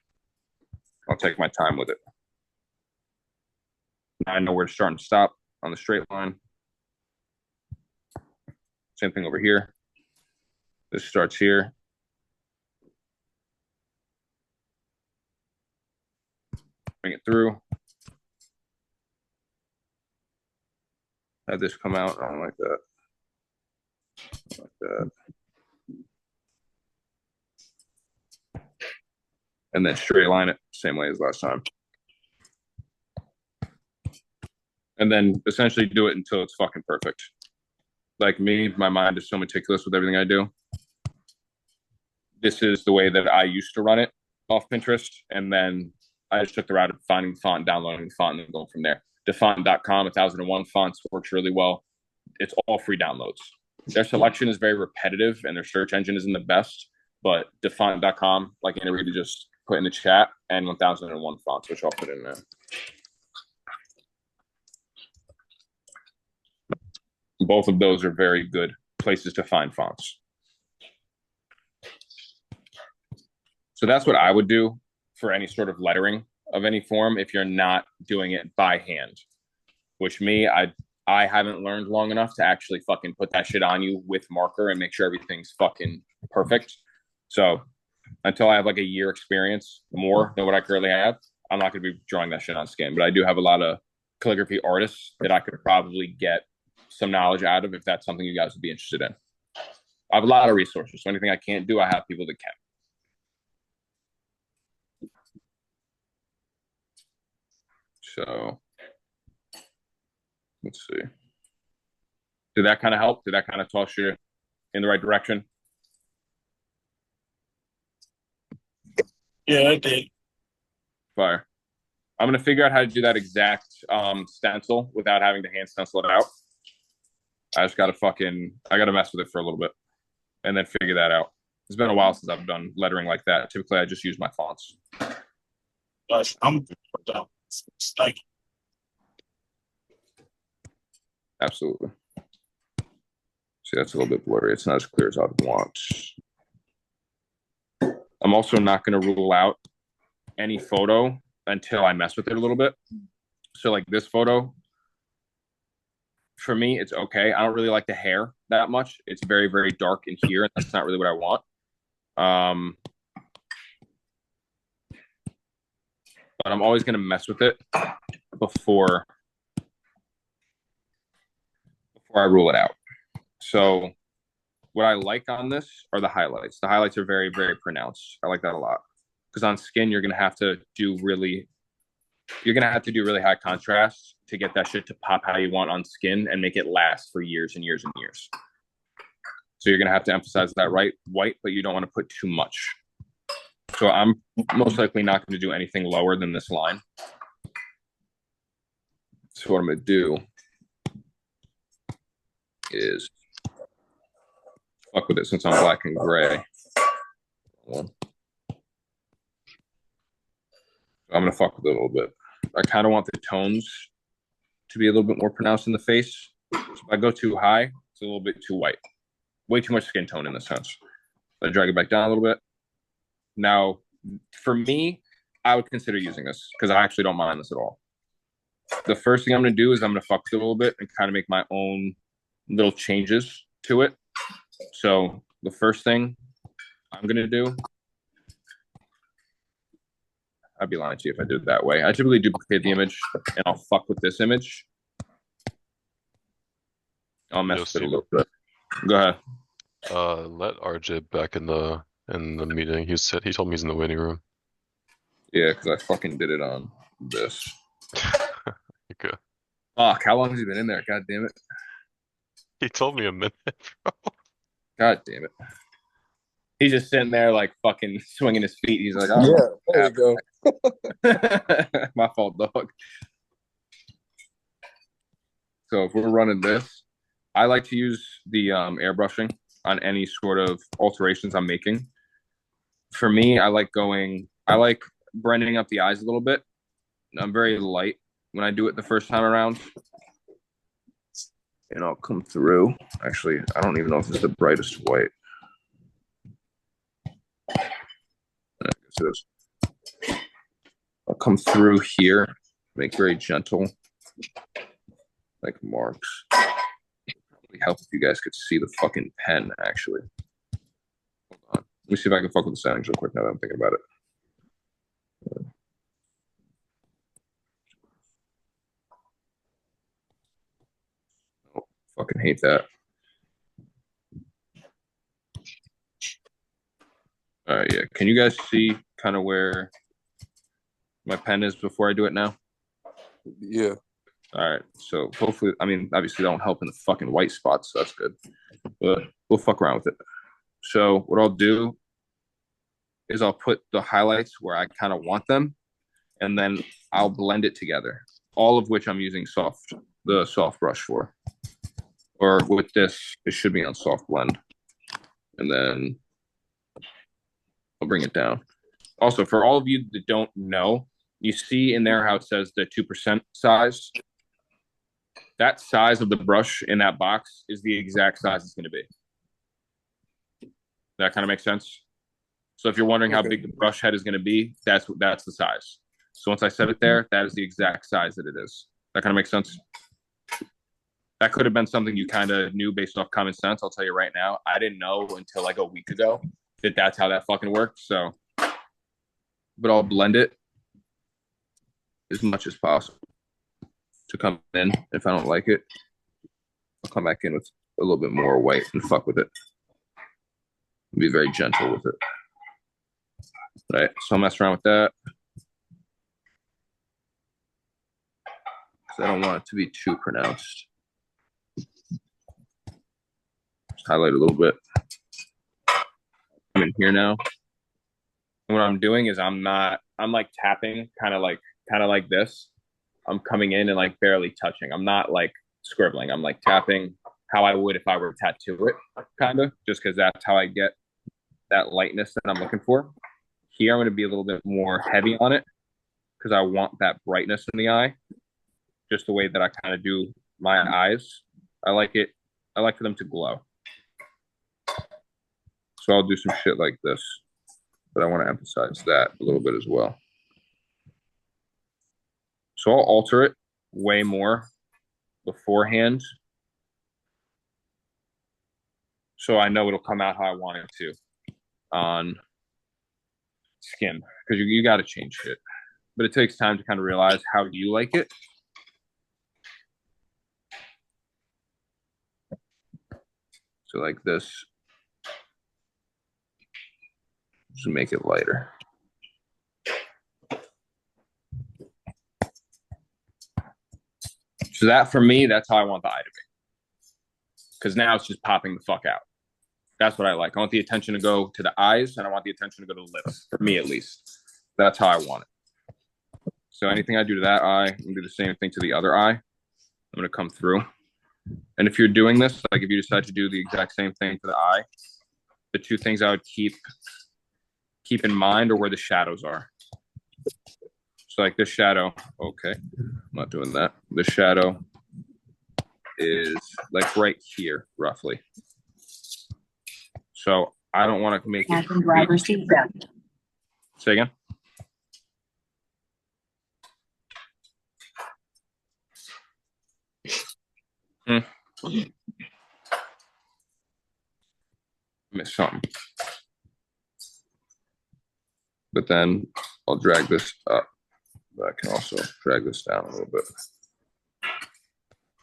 I'll take my time with it. Now I know where to start and stop on the straight line. Same thing over here. This starts here. Bring it through. Have this come out. I don't like that. Like that. And then straight line it same way as last time. And then essentially do it until it's fucking perfect. Like me, my mind is so meticulous with everything I do. This is the way that I used to run it off Pinterest. And then I just took the route of finding the font, downloading the font, and then going from there. Defont.com, 1001 fonts works really well. It's all free downloads. Their selection is very repetitive and their search engine isn't the best, but defont.com, like Anna to just put in the chat, and 1001 fonts, which I'll put in there. Both of those are very good places to find fonts. So that's what I would do for any sort of lettering of any form if you're not doing it by hand. Which me, I haven't learned long enough to actually fucking put that shit on you with marker and make sure everything's fucking perfect. So until I have like a year experience more than what I currently have, I'm not going to be drawing that shit on skin. But I do have a lot of calligraphy artists that I could probably get some knowledge out of if that's something you guys would be interested in. I have a lot of resources. So anything I can't do, I have people that can. So let's see. Did that kind of help? Did that kind of toss you in the right direction? Yeah, it did. Fire. I'm going to figure out how to do that exact stencil without having to hand stencil it out. I just got to I got to mess with it for a little bit and then figure that out. It's been a while since I've done lettering like that. Typically, I just use my fonts. Gosh, I'm like, Absolutely. See, that's a little bit blurry. It's not as clear as I'd want. I'm also not going to rule out any photo until I mess with it a little bit. So like this photo, for me, it's okay. I don't really like the hair that much. It's very, very dark in here, and that's not really what I want. But I'm always going to mess with it before I rule it out. So what I like on this are the highlights. The highlights are very, very pronounced. I like that a lot. Because on skin, you're going to have to do really high contrast to get that shit to pop how you want on skin and make it last for years and years and years. So you're going to have to emphasize that white, but you don't want to put too much. So I'm most likely not going to do anything lower than this line. So what I'm going to do is fuck with it since I'm black and gray. I'm going to fuck with it a little bit. I kind of want the tones to be a little bit more pronounced in the face. So if I go too high, it's a little bit too white. Way too much skin tone in this sense. I drag it back down a little bit. Now, for me, I would consider using this because I actually don't mind this at all. The first thing I'm going to do is I'm going to fuck with it a little bit and kind of make my own little changes to it. So the first thing I'm going to do, I'd be lying to you if I did it that way. I typically duplicate the image and I'll fuck with this image. I'll mess with it a little bit. Go ahead. Let RJ back in the meeting. He told me he's in the waiting room. Yeah, because I fucking did it on this. Okay. Fuck, how long has he been in there? God damn it. He told me a minute, bro. God damn it. He's just sitting there like fucking swinging his feet. He's like, oh, Yeah, there you go. My fault, dog. So if we're running this, I like to use the airbrushing on any sort of alterations I'm making. For me, I like brightening up the eyes a little bit. I'm very light when I do it the first time around. And I'll come through. Actually, I don't even know if this is the brightest white. I guess it is. I'll come through here, make very gentle, like marks. It would probably help if you guys could see the fucking pen, actually. Hold on. Let me see if I can fuck with the settings real quick now that I'm thinking about it. Oh, fucking hate that. All right, yeah. Can you guys see kind of where my pen is before I do it now? Yeah. All right. So hopefully, I mean, obviously, they don't help in the fucking white spots, so that's good. But we'll fuck around with it. So what I'll do is I'll put the highlights where I kind of want them, and then I'll blend it together. All of which I'm using the soft brush for. Or with this, it should be on soft blend. And then I'll bring it down. Also, for all of you that don't know, you see in there how it says the 2% size. That size of the brush in that box is the exact size it's going to be. That kind of makes sense? So if you're wondering how big the brush head is going to be, that's the size. So once I set it there, that is the exact size that it is. That kind of makes sense? That could have been something you kind of knew based off common sense. I'll tell you right now. I didn't know until like a week ago that that's how that fucking worked. So, but I'll blend it as much as possible to come in. If I don't like it, I'll come back in with a little bit more white and fuck with it. Be very gentle with it. Right, so I'll mess around with that. Because I don't want it to be too pronounced. Just highlight a little bit. I'm in here now. And what I'm doing is I'm like tapping kind of like this. I'm coming in and like barely touching. I'm not like scribbling. I'm like tapping how I would if I were to tattoo it, kind of, just because that's how I get that lightness that I'm looking for. Here, I'm going to be a little bit more heavy on it because I want that brightness in the eye, just the way that I kind of do my eyes. I like for them to glow. So I'll do some shit like this, but I want to emphasize that a little bit as well. So I'll alter it way more beforehand, so I know it'll come out how I want it to on skin, because you got to change shit, but it takes time to kind of realize how you like it. So like this, just make it lighter. So that, for me, that's how I want the eye to be, because now it's just popping the fuck out. That's what I like. I want the attention to go to the eyes, and I want the attention to go to the lips, for me at least. That's how I want it. So anything I do to that eye, I'm going to do the same thing to the other eye. I'm going to come through. And if you're doing this, like if you decide to do the exact same thing to the eye, the two things I would keep in mind are where the shadows are. So like this shadow, okay, I'm not doing that. The shadow is like right here, roughly. So I don't want to make it. Driver's seat. Say again? Miss something. But then I'll drag this up. But I can also drag this down a little bit.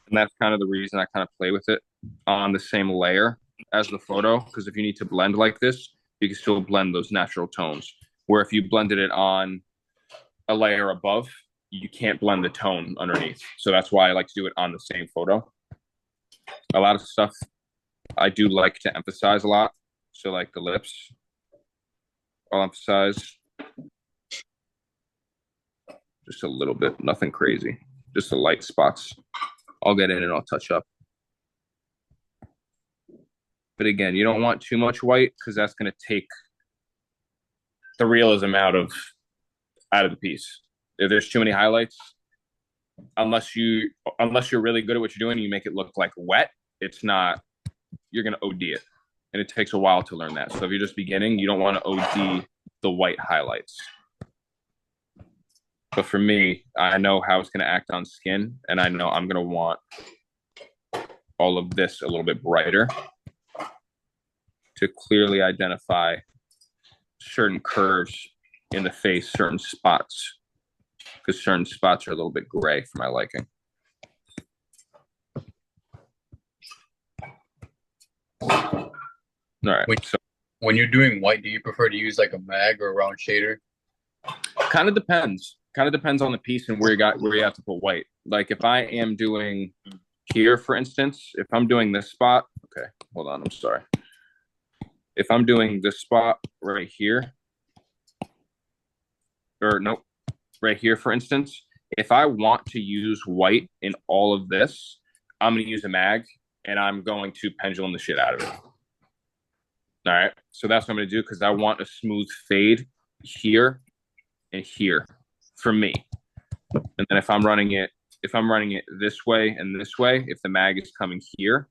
And that's kind of the reason I kind of play with it on the same layer as the photo, because if you need to blend like this, you can still blend those natural tones. Where if you blended it on a layer above, you can't blend the tone underneath. So that's why I like to do it on the same photo. A lot of stuff I do like to emphasize a lot. So like the lips, I'll emphasize just a little bit, nothing crazy, just the light spots. I'll get in and I'll touch up. But again, you don't want too much white because that's going to take the realism out of the piece. If there's too many highlights, unless you're really good at what you're doing, you make it look like wet. It's not. You're going to OD it, and it takes a while to learn that. So if you're just beginning, you don't want to OD the white highlights. But for me, I know how it's going to act on skin, and I know I'm going to want all of this a little bit brighter to clearly identify certain curves in the face, certain spots, because certain spots are a little bit gray for my liking. All right. When you're doing white, do you prefer to use like a mag or a round shader? Kind of depends. Kind of depends on the piece and where you have to put white. Like if I am doing here, for instance, if I'm doing this spot, okay, hold on, I'm sorry. If I'm doing this spot right here, or nope, right here, for instance, if I want to use white in all of this, I'm going to use a mag and I'm going to pendulum the shit out of it. All right. So that's what I'm going to do because I want a smooth fade here and here for me. And then if I'm running it this way and this way, if the mag is coming here,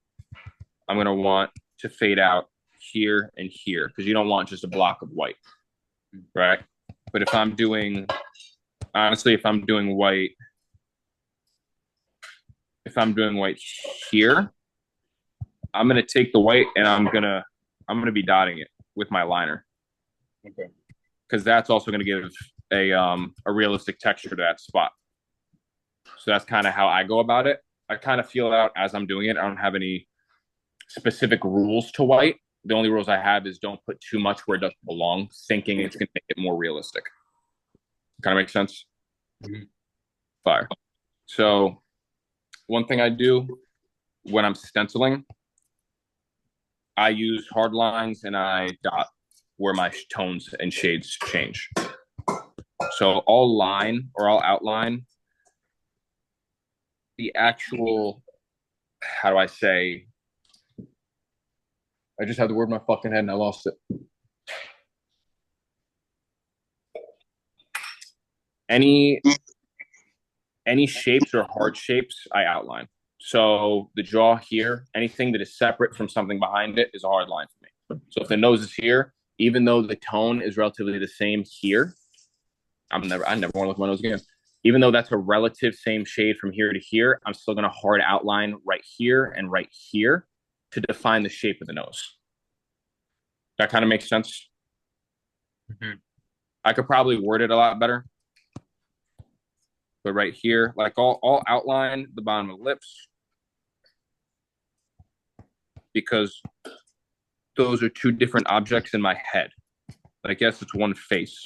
I'm going to want to fade out here and here because you don't want just a block of white, right? But if I'm doing, honestly, if I'm doing white here, I'm going to take the white and I'm going to be dotting it with my liner. Okay. Because that's also going to give a realistic texture to that spot. So that's kind of how I go about it. I kind of feel it out as I'm doing it. I don't have any specific rules to white. The only rules I have is don't put too much where it doesn't belong, thinking it's going to make it more realistic. Kind of makes sense? Mm-hmm. Fire. So one thing I do when I'm stenciling, I use hard lines and I dot where my tones and shades change. So I'll line or I'll outline the actual, how do I say, I just had the word in my fucking head and I lost it. Any shapes or hard shapes, I outline. So the jaw here, anything that is separate from something behind it is a hard line for me. So if the nose is here, even though the tone is relatively the same here, I never want to look at my nose again. Even though that's a relative same shade from here to here, I'm still going to hard outline right here and right here to define the shape of the nose. That kind of makes sense. Mm-hmm. I could probably word it a lot better. But right here, like I'll outline the bottom of the lips because those are two different objects in my head. Like, yes, it's one face,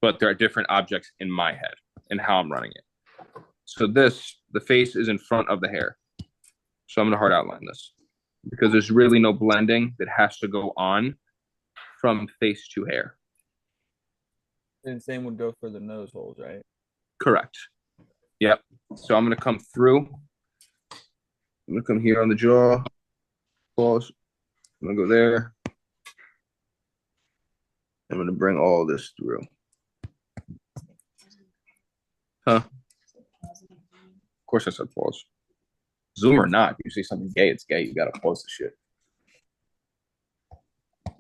but there are different objects in my head and how I'm running it. So the face is in front of the hair. So I'm going to hard outline this because there's really no blending that has to go on from face to hair. And same would go for the nose holes, right? Correct. Yep. So I'm going to come through. I'm going to come here on the jaw. Pause. I'm going to go there. I'm going to bring all this through. Huh? Of course I said pause. Zoom or not, if you see something gay, it's gay. You got to pause the shit.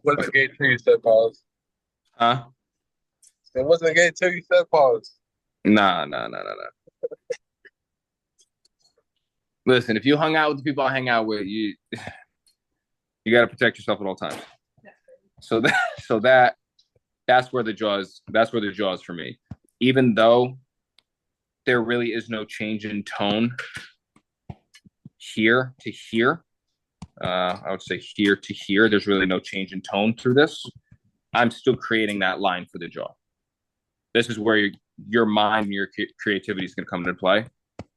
Wasn't gay till you said pause. Huh? It wasn't gay till you said pause. Nah. Listen, if you hung out with the people I hang out with, you got to protect yourself at all times. So that's where the jaws for me. Even though there really is no change in tone here to here, I would say here to here, there's really no change in tone through this. I'm still creating that line for the jaw. This is where your mind and your creativity is going to come into play,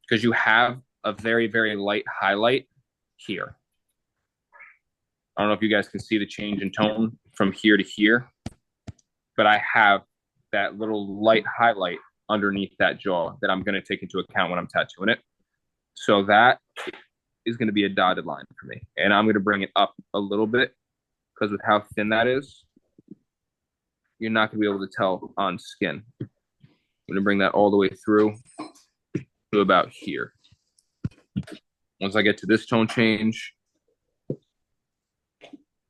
because you have a very, very light highlight here. I don't know if you guys can see the change in tone from here to here, but I have that little light highlight underneath that jaw that I'm going to take into account when I'm tattooing it. So that is going to be a dotted line for me. And I'm going to bring it up a little bit, because with how thin that is, you're not going to be able to tell on skin. I'm going to bring that all the way through to about here. Once I get to this tone change,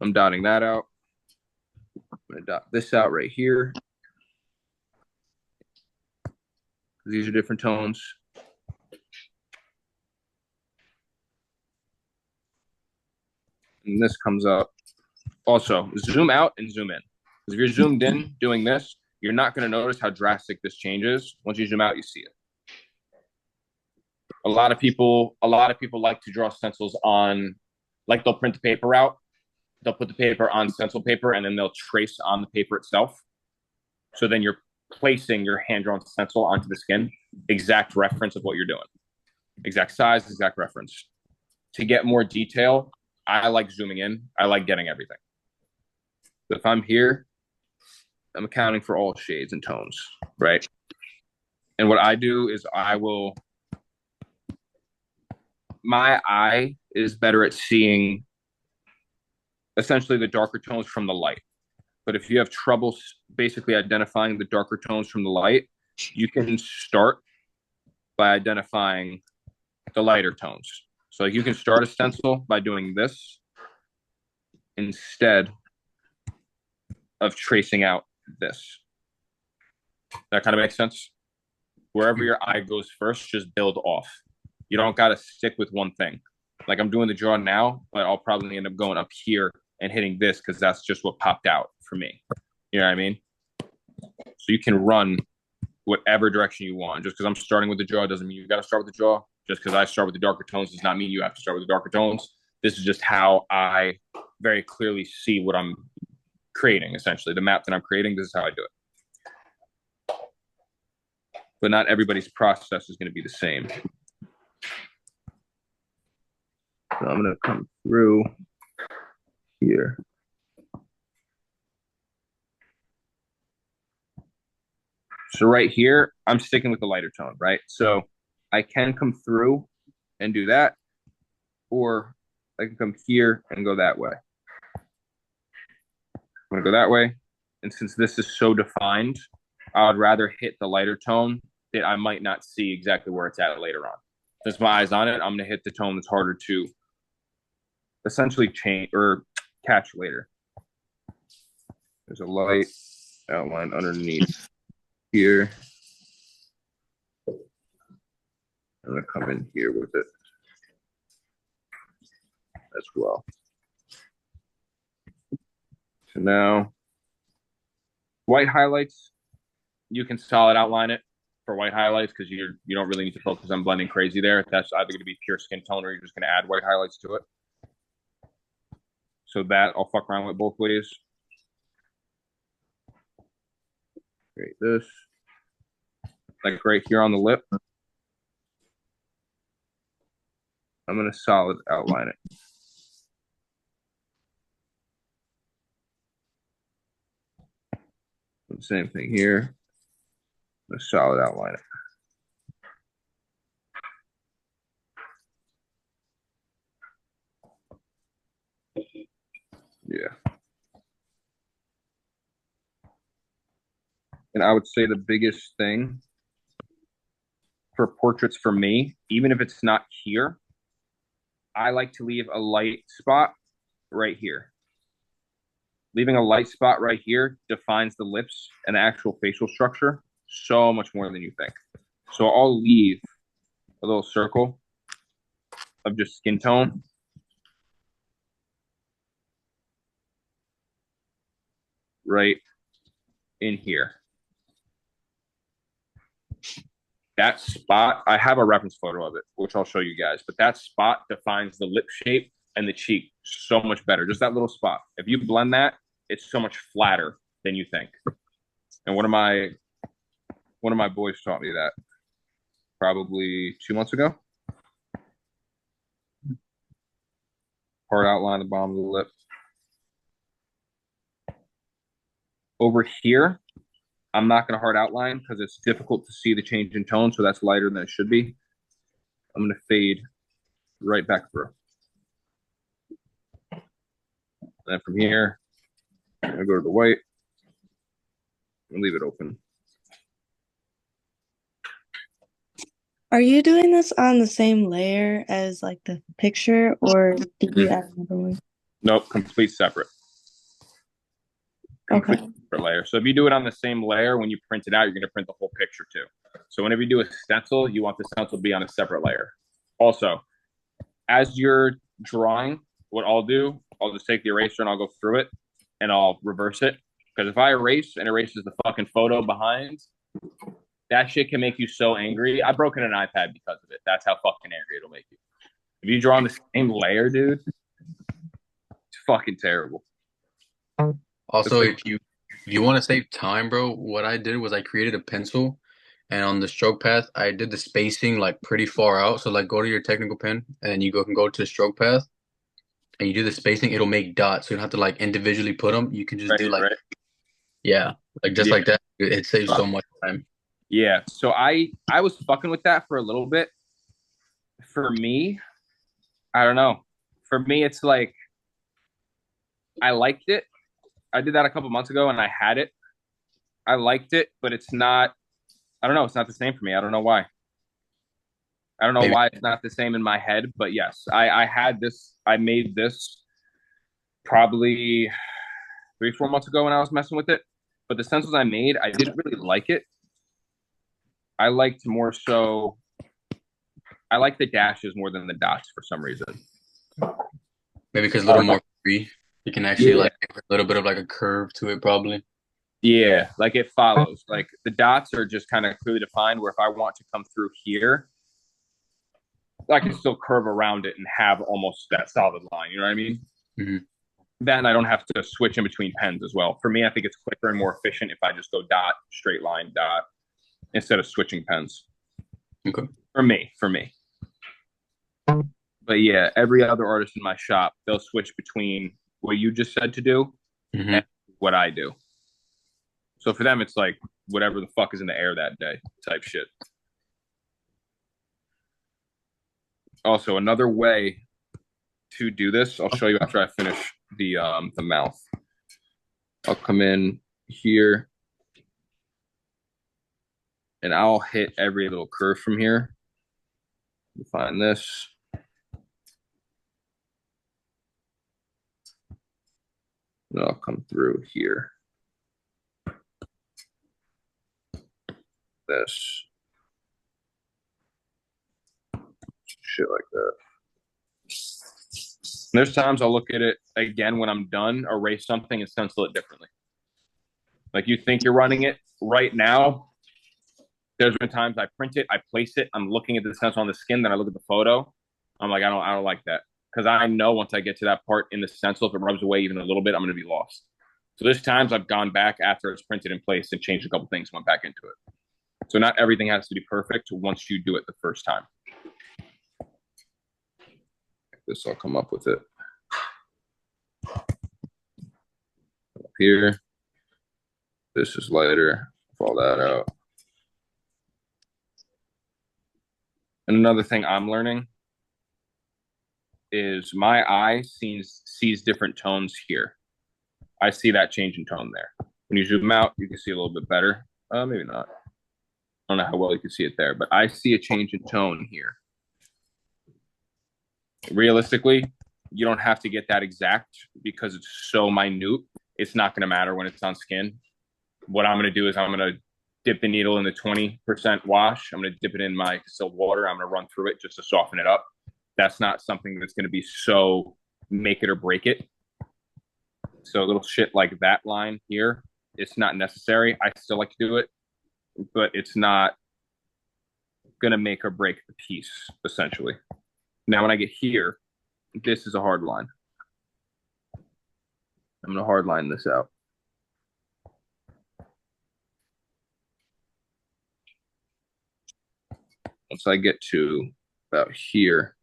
I'm dotting that out. I'm going to dot this out right here. These are different tones. And this comes up. Also, zoom out and zoom in. Because if you're zoomed in doing this, you're not going to notice how drastic this changes. Once you zoom out, you see it. A lot of people like to draw stencils on, like they'll print the paper out, they'll put the paper on stencil paper, and then they'll trace on the paper itself. So then you're placing your hand-drawn stencil onto the skin, exact reference of what you're doing. Exact size, exact reference. To get more detail, I like zooming in. I like getting everything. So if I'm here, I'm accounting for all shades and tones, right? And what I do is my eye is better at seeing essentially the darker tones from the light. But if you have trouble basically identifying the darker tones from the light, you can start by identifying the lighter tones. So you can start a stencil by doing this instead of tracing out this. That kind of makes sense? Wherever your eye goes first, just build off. You don't got to stick with one thing. Like I'm doing the jaw now, but I'll probably end up going up here and hitting this because that's just what popped out for me. You know what I mean? So you can run whatever direction you want. Just because I'm starting with the jaw doesn't mean you got to start with the jaw. Just because I start with the darker tones does not mean you have to start with the darker tones. This is just how I very clearly see what I'm creating, essentially. The map that I'm creating, this is how I do it. But not everybody's process is going to be the same. So I'm going to come through here. So right here, I'm sticking with the lighter tone, right? So I can come through and do that, or I can come here and go that way. I'm going to go that way. And since this is so defined, I would rather hit the lighter tone that I might not see exactly where it's at later on. Since my eye's on it, I'm going to hit the tone that's harder to essentially change or catch later. There's a light outline underneath here. I'm going to come in here with it as well. So now, white highlights, you can solid outline it for white highlights because you don't really need to focus on blending crazy there. That's either going to be pure skin tone or you're just going to add white highlights to it. So that I'll fuck around with both ways. Create this. Like right here on the lip. I'm going to solid outline it. Same thing here. A solid outline it. Yeah. And I would say the biggest thing for portraits for me, even if it's not here, I like to leave a light spot right here. Leaving a light spot right here defines the lips and the actual facial structure so much more than you think. So I'll leave a little circle of just skin tone. Right in here. That spot, I have a reference photo of it, which I'll show you guys, but that spot defines the lip shape and the cheek so much better. Just that little spot. If you blend that, it's so much flatter than you think. And one of my boys taught me that probably 2 months ago. Hard outline the bottom of the lip. Over here, I'm not going to hard outline because it's difficult to see the change in tone, so that's lighter than it should be. I'm going to fade right back through. And then from here, I'm going to go to the white and leave it open. Are you doing this on the same layer as like the picture, or did you add another one? Nope, complete separate. Okay. Separate layer. So if you do it on the same layer, when you print it out, you're going to print the whole picture too. So whenever you do a stencil, you want the stencil to be on a separate layer. Also, as you're drawing, what I'll do, I'll just take the eraser and I'll go through it and I'll reverse it. Because if I erase and erases the fucking photo behind, that shit can make you so angry. I've broken an iPad because of it. That's how fucking angry it'll make you. If you draw on the same layer, dude, it's fucking terrible. Also, if you want to save time, bro, what I did was I created a pencil, and on the stroke path, I did the spacing like pretty far out. So like go to your technical pen, and then you can go to the stroke path, and you do the spacing. It'll make dots, so you don't have to like individually put them. You can just do like, yeah, like just like that. It saves so much time. Yeah. So I was fucking with that for a little bit. For me, I don't know. For me, it's like I liked it. I did that a couple months ago and I had it. I liked it, but it's not, I don't know, it's not the same for me. I don't know why. I don't know why it's not the same in my head, but yes, I had this, I made this probably 3-4 months ago when I was messing with it. But the stencils I made, I didn't really like it. I liked more so, I like the dashes more than the dots for some reason. Maybe because a little more free. You can actually like give a little bit of like a curve to it, probably. Yeah, like it follows. Like the dots are just kind of clearly defined. Where if I want to come through here, I can still curve around it and have almost that solid line. You know what I mean? Mm-hmm. Then I don't have to switch in between pens as well. For me, I think it's quicker and more efficient if I just go dot, straight line, dot, instead of switching pens. Okay. For me. But yeah, every other artist in my shop, they'll switch between what you just said to do and what I do. So for them, it's like whatever the fuck is in the air that day type shit. Also, another way to do this, I'll show you after I finish the mouth. I'll come in here and I'll hit every little curve from here. Find this. And I'll come through here. This. Shit like that. And there's times I'll look at it again when I'm done, erase something and stencil it differently. Like you think you're running it right now. There's been times I print it, I place it, I'm looking at the stencil on the skin, then I look at the photo. I'm like, I don't like that. Because I know once I get to that part in the stencil, if it rubs away even a little bit, I'm going to be lost. So there's times I've gone back after it's printed in place and changed a couple things, went back into it. So not everything has to be perfect once you do it the first time. This I'll come up with it. Up here. This is lighter. Fall that out. And another thing I'm learning is my eye sees different tones here. I see that change in tone there. When you zoom out, you can see a little bit better. Maybe not. I don't know how well you can see it there, but I see a change in tone here. Realistically, you don't have to get that exact because it's so minute. It's not going to matter when it's on skin. What I'm going to do is I'm going to dip the needle in the 20% wash. I'm going to dip it in my distilled water. I'm going to run through it just to soften it up. That's not something that's going to be so make it or break it. So little shit like that line here, it's not necessary. I still like to do it, but it's not going to make or break the piece, essentially. Now, when I get here, this is a hard line. I'm going to hard line this out. Once I get to about here,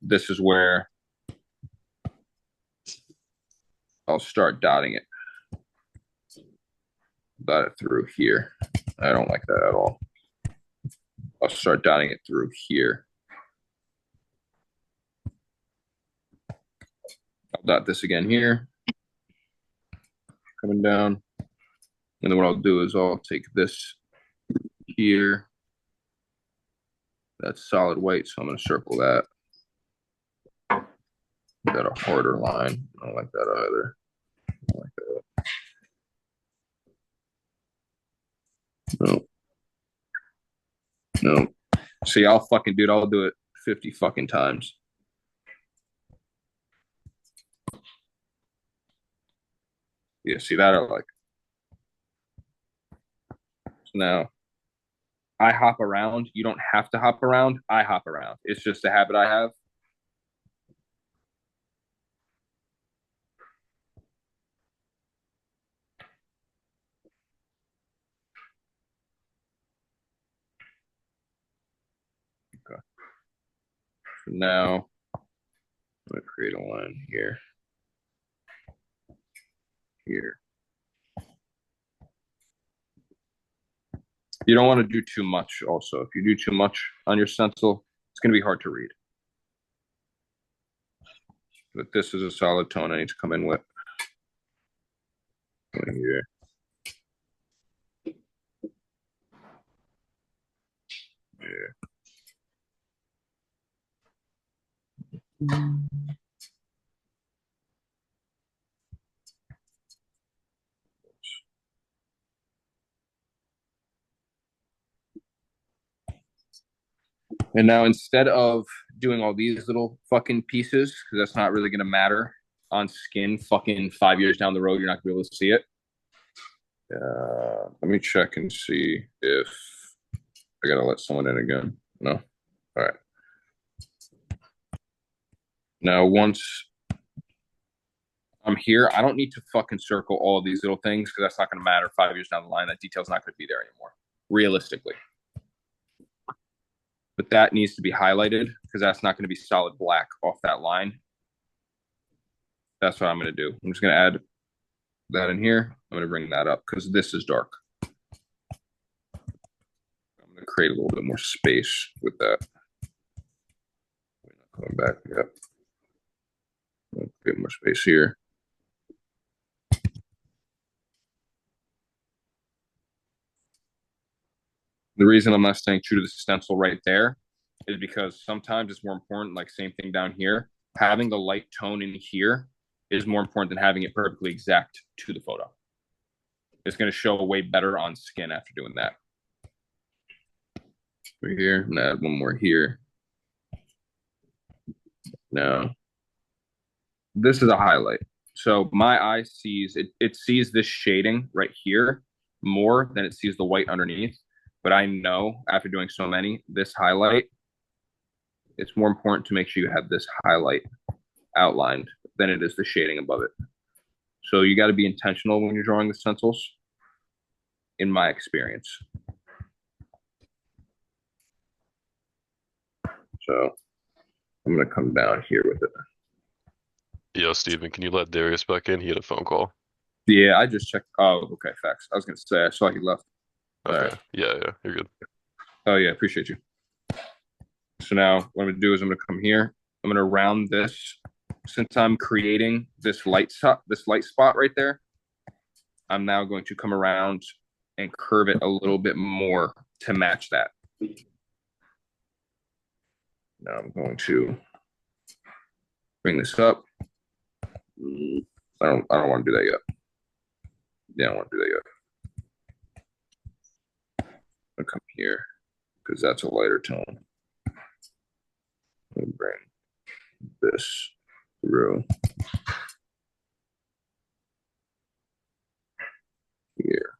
this is where I'll start dotting it. Dot it through here. I don't like that at all. I'll start dotting it through here. I'll dot this again here. Coming down. And then what I'll do is I'll take this here. That's solid white, so I'm going to circle that. Got a harder line. I don't like that either. I don't like that. No. No. See, I'll fucking do it. I'll do it 50 fucking times. Yeah, see that I like. So now I hop around. You don't have to hop around. I hop around. It's just a habit I have. Okay. So now I'm going to create a line here. Here. You don't want to do too much also. If you do too much on your stencil, it's going to be hard to read. But this is a solid tone I need to come in with. Here. Yeah. And now instead of doing all these little fucking pieces, because that's not really going to matter on skin fucking 5 years down the road, you're not going to be able to see it. Let me check and see if I got to let someone in again. No? All right. Now, once I'm here, I don't need to fucking circle all of these little things because that's not going to matter 5 years down the line. That detail's not going to be there anymore, realistically. But that needs to be highlighted because that's not going to be solid black off that line. That's what I'm going to do. I'm just going to add that in here. I'm going to bring that up because this is dark. I'm going to create a little bit more space with that. Going back, yep. Create more space here. The reason I'm not staying true to the stencil right there is because sometimes it's more important, like same thing down here. Having the light tone in here is more important than having it perfectly exact to the photo. It's going to show way better on skin after doing that. Right here, I'm going to add one more here. Now, this is a highlight. So my eye sees, it sees this shading right here more than it sees the white underneath. But I know after doing so many, this highlight, it's more important to make sure you have this highlight outlined than it is the shading above it. So you got to be intentional when you're drawing the stencils, in my experience. So I'm going to come down here with it. Yo, Steven, can you let Darius back in? He had a phone call. Yeah, I just checked. Oh, okay, facts. I was going to say, I saw he left. Okay. Right. Yeah, you're good. Oh, yeah, appreciate you. So now what I'm going to do is I'm going to come here. I'm going to round this. Since I'm creating this light spot right there, I'm now going to come around and curve it a little bit more to match that. Now I'm going to bring this up. I don't want to do that yet. Yeah, I don't want to do that yet. I'll come here because that's a lighter tone. gonna bring this through here.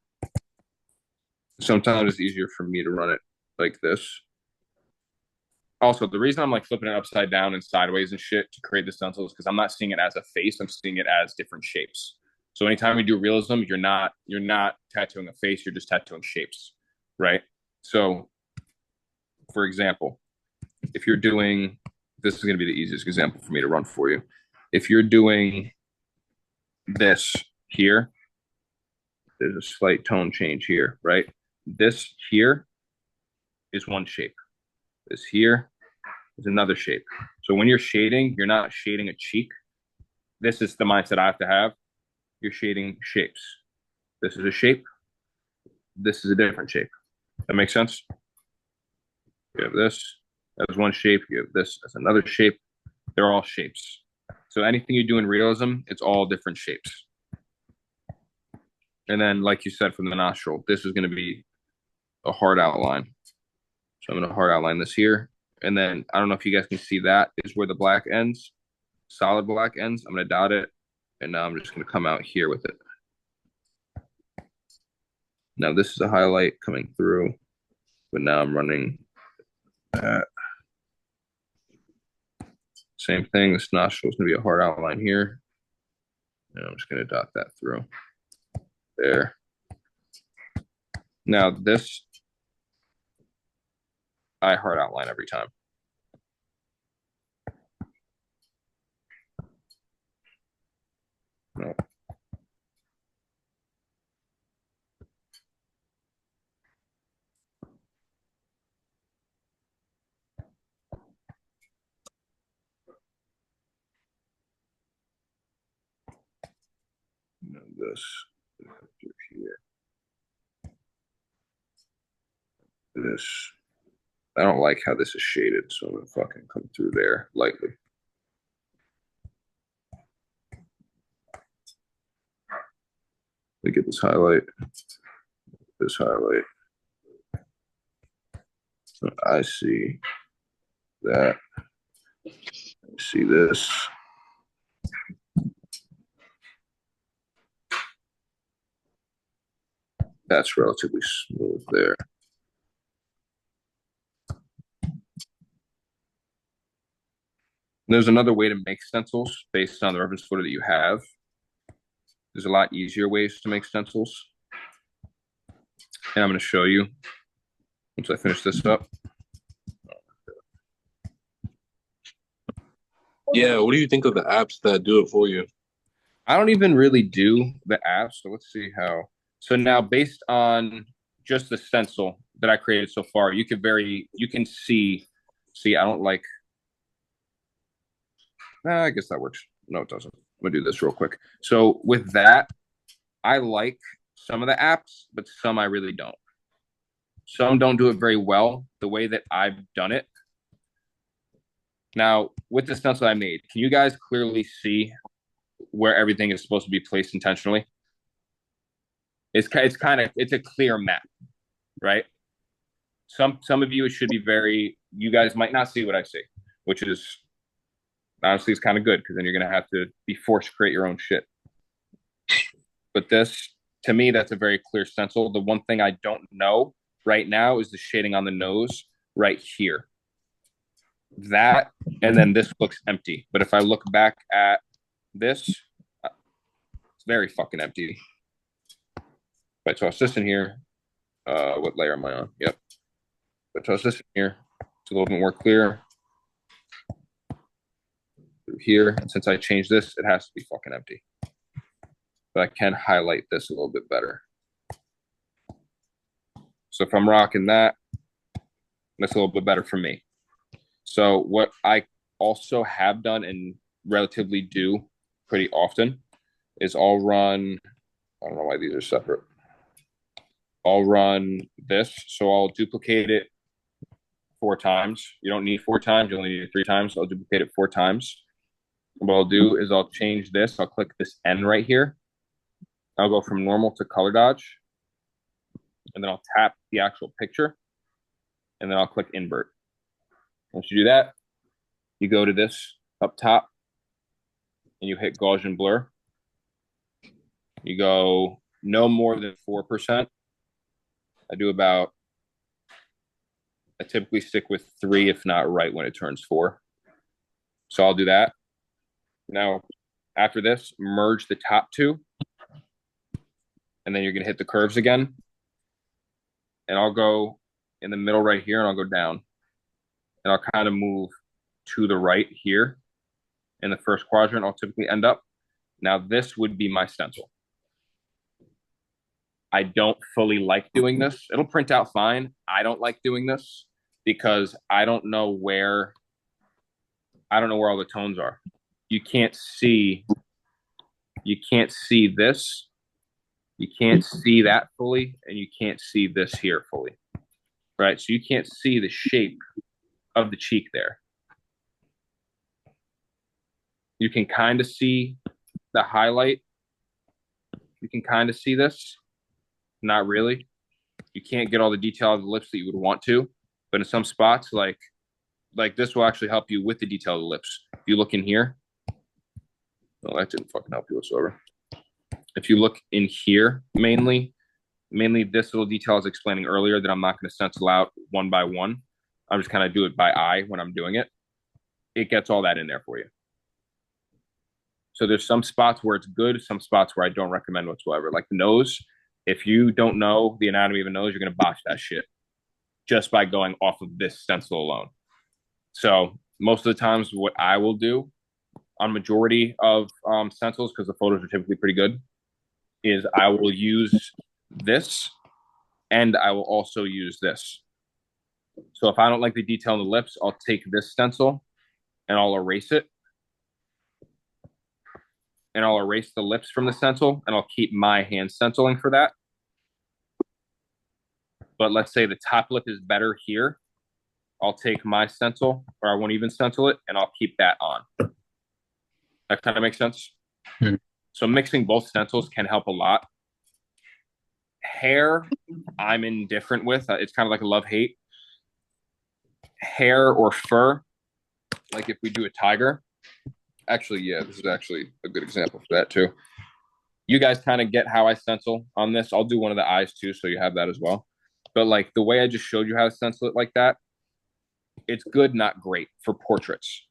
Sometimes it's easier for me to run it like this. Also, the reason I'm like flipping it upside down and sideways and shit to create the stencil is because I'm not seeing it as a face. I'm seeing it as different shapes. So anytime you do realism, you're not tattooing a face. You're just tattooing shapes, right? So, for example, if you're doing, this is going to be the easiest example for me to run for you. If you're doing this here, there's a slight tone change here, right? This here is one shape. This here is another shape. So when you're shading, you're not shading a cheek. This is the mindset I have to have. You're shading shapes. This is a shape. This is a different shape. That makes sense? You have this as one shape. You have this as another shape. They're all shapes. So anything you do in realism, it's all different shapes. And then, like you said, from the nostril, this is going to be a hard outline. So I'm going to hard outline this here. And then, I don't know if you guys can see that is where the black ends, solid black ends. I'm going to dot it. And now I'm just going to come out here with it. Now this is a highlight coming through. But now I'm running that. Same thing. This nostril is going to be a hard outline here. And I'm just going to dot that through. There. Now this, I hard outline every time. No. No, this here. This. I don't like how this is shaded, so I'm gonna fucking come through there lightly. Let me get this highlight. This highlight. So I see that. I see this. That's relatively smooth there. There's another way to make stencils based on the reference photo that you have. There's a lot easier ways to make stencils. And I'm going to show you once I finish this up. Yeah, what do you think of the apps that do it for you? I don't even really do the apps, so let's see how. So now based on just the stencil that I created so far, you can see, I don't like, I guess that works. No, it doesn't. I'm gonna do this real quick. So with that, I like some of the apps, but some I really don't. Some don't do it very well the way that I've done it. Now, with the stencil I made, can you guys clearly see where everything is supposed to be placed intentionally? It's a clear map, right? Some of you, it should be you guys might not see what I see, which is honestly is kind of good because then you're going to have to be forced to create your own shit. But this, to me, that's a very clear stencil. The one thing I don't know right now is the shading on the nose right here. That, and then this looks empty. But if I look back at this, it's very fucking empty. If I toss this in here, what layer am I on? Yep. If I toss this in here, it's a little bit more clear. Through here, and since I changed this, it has to be fucking empty. But I can highlight this a little bit better. So if I'm rocking that, that's a little bit better for me. So what I also have done and relatively do pretty often is I'll run, I don't know why these are separate. I'll run this, so I'll duplicate it 4 times. You don't need 4 times, you only need it 3 times. So I'll duplicate it 4 times. What I'll do is I'll change this. I'll click this N right here. I'll go from normal to color dodge. And then I'll tap the actual picture. And then I'll click invert. Once you do that, You go to this up top and you hit Gaussian blur. You go no more than 4%. I typically stick with 3, if not right when it turns 4. So I'll do that. Now, after this, merge the top two. And then you're going to hit the curves again. And I'll go in the middle right here, and I'll go down. And I'll kind of move to the right here. In the first quadrant, I'll typically end up. Now, this would be my stencil. I don't fully like doing this. It'll print out fine. I don't like doing this because I don't know where all the tones are. You can't see this. You can't see that fully, and you can't see this here fully. Right? So you can't see the shape of the cheek there. You can kind of see the highlight. You can kind of see this. Not really. You can't get all the detail of the lips that you would want to, but in some spots, like this will actually help you with the detail of the lips. If you look in here, well, that didn't fucking help you whatsoever. If you look in here, mainly this little detail I was explaining earlier that I'm not going to stencil out one by one. I'm just kind of do it by eye when I'm doing it. It gets all that in there for you. So there's some spots where it's good, some spots where I don't recommend whatsoever. Like the nose, if you don't know the anatomy of a nose, you're going to botch that shit just by going off of this stencil alone. So most of the times what I will do on majority of stencils, because the photos are typically pretty good, is I will use this and I will also use this. So if I don't like the detail in the lips, I'll take this stencil and I'll erase it. And I'll erase the lips from the stencil and I'll keep my hand stenciling for that. But let's say the top lip is better here. I'll take my stencil, or I won't even stencil it, and I'll keep that on. That kind of makes sense? So mixing both stencils can help a lot. Hair, I'm indifferent with. It's kind of like a love-hate. Hair or fur, like if we do a tiger. Actually, yeah, this is actually a good example for that too. You guys kind of get how I stencil on this. I'll do one of the eyes too, so you have that as well. But like the way I just showed you how to stencil it like that, it's good, not great for portraits.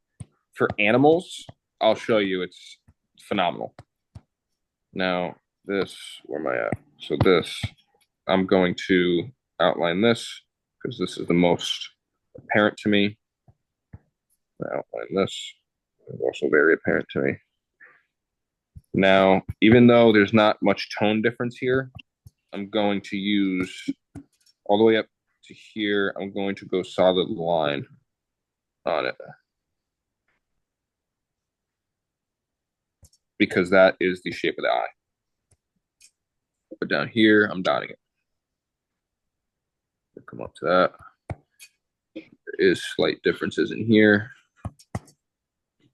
For animals, I'll show you, it's phenomenal. Now, this, where am I at? So this, I'm going to outline this because this is the most apparent to me. I outline this. It's also very apparent to me. Now, even though there's not much tone difference here, I'm going to use all the way up to here. I'm going to go solid line on it because that is the shape of the eye. But down here, I'm dotting it. Come up to that. There is slight differences in here.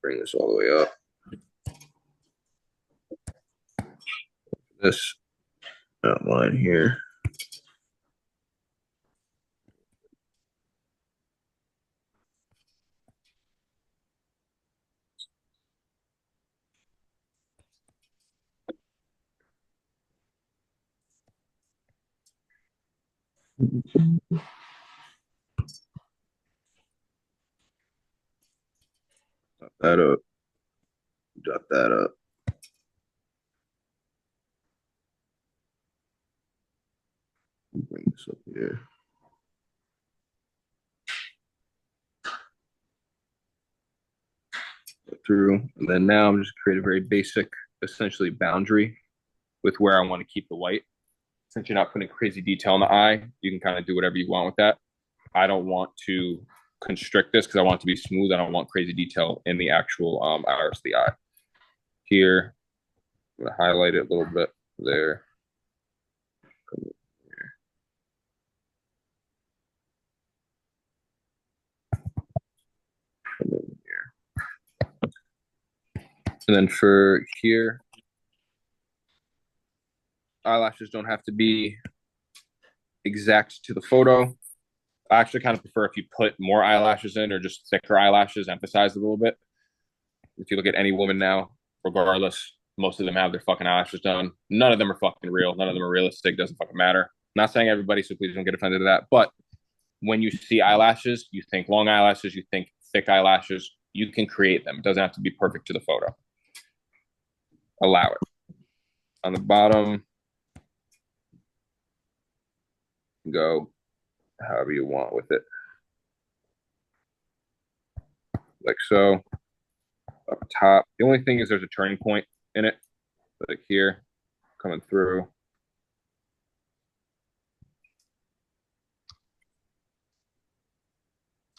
Bring this all the way up. This outline here. Dot that up. Dot that up. Bring this up here. Through, and then now I'm just create a very basic, essentially boundary with where I want to keep the white. Since you're not putting crazy detail in the eye, you can kind of do whatever you want with that. I don't want to constrict this because I want it to be smooth. I don't want crazy detail in the actual iris of the eye. Here, I'm going to highlight it a little bit there. And then for here, eyelashes don't have to be exact to the photo. I actually kind of prefer if you put more eyelashes in or just thicker eyelashes, emphasize a little bit. If you look at any woman now, regardless, most of them have their fucking eyelashes done. None of them are fucking real. None of them are realistic. Doesn't fucking matter. I'm not saying everybody, so please don't get offended to that. But when you see eyelashes, you think long eyelashes, you think thick eyelashes. You can create them. It doesn't have to be perfect to the photo. Allow it. On the bottom, go however you want with it. Like so. Up top. The only thing is there's a turning point in it, like here, coming through.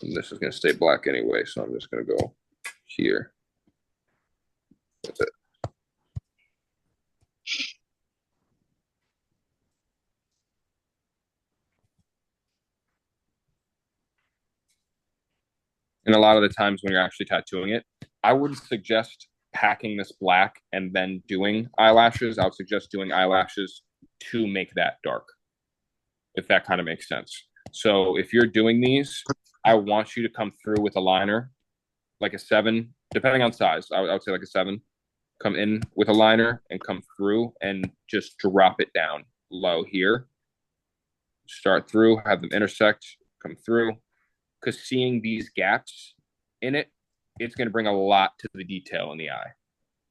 And this is going to stay black anyway, so I'm just going to go here. That's it. And a lot of the times when you're actually tattooing it, I wouldn't suggest packing this black and then doing eyelashes. I would suggest doing eyelashes to make that dark, if that kind of makes sense. So if you're doing these, I want you to come through with a liner, like a 7, depending on size. I would say like a 7. Come in with a liner and come through and just drop it down low here. Start through, have them intersect, come through. Because seeing these gaps in it, it's going to bring a lot to the detail in the eye.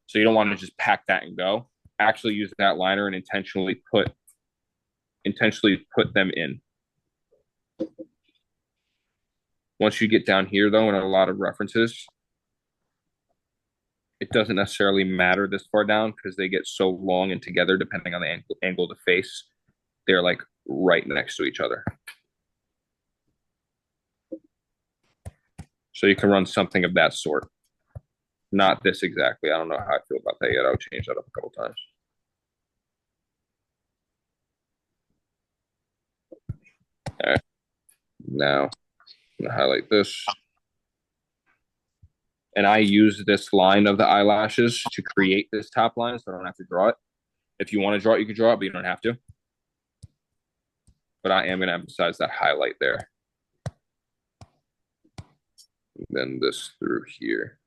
So you don't want to just pack that and go. Actually use that liner and intentionally put them in. Once you get down here, though, in a lot of references, it doesn't necessarily matter this far down because they get so long and together, depending on the angle of the face. They're like right next to each other. So you can run something of that sort. Not this exactly. I don't know how I feel about that yet. I'll change that up a couple times. All right. Now, I'm going to highlight this. And I use this line of the eyelashes to create this top line, so I don't have to draw it. If you want to draw it, you can draw it, but you don't have to. But I am going to emphasize that highlight there. And then this through here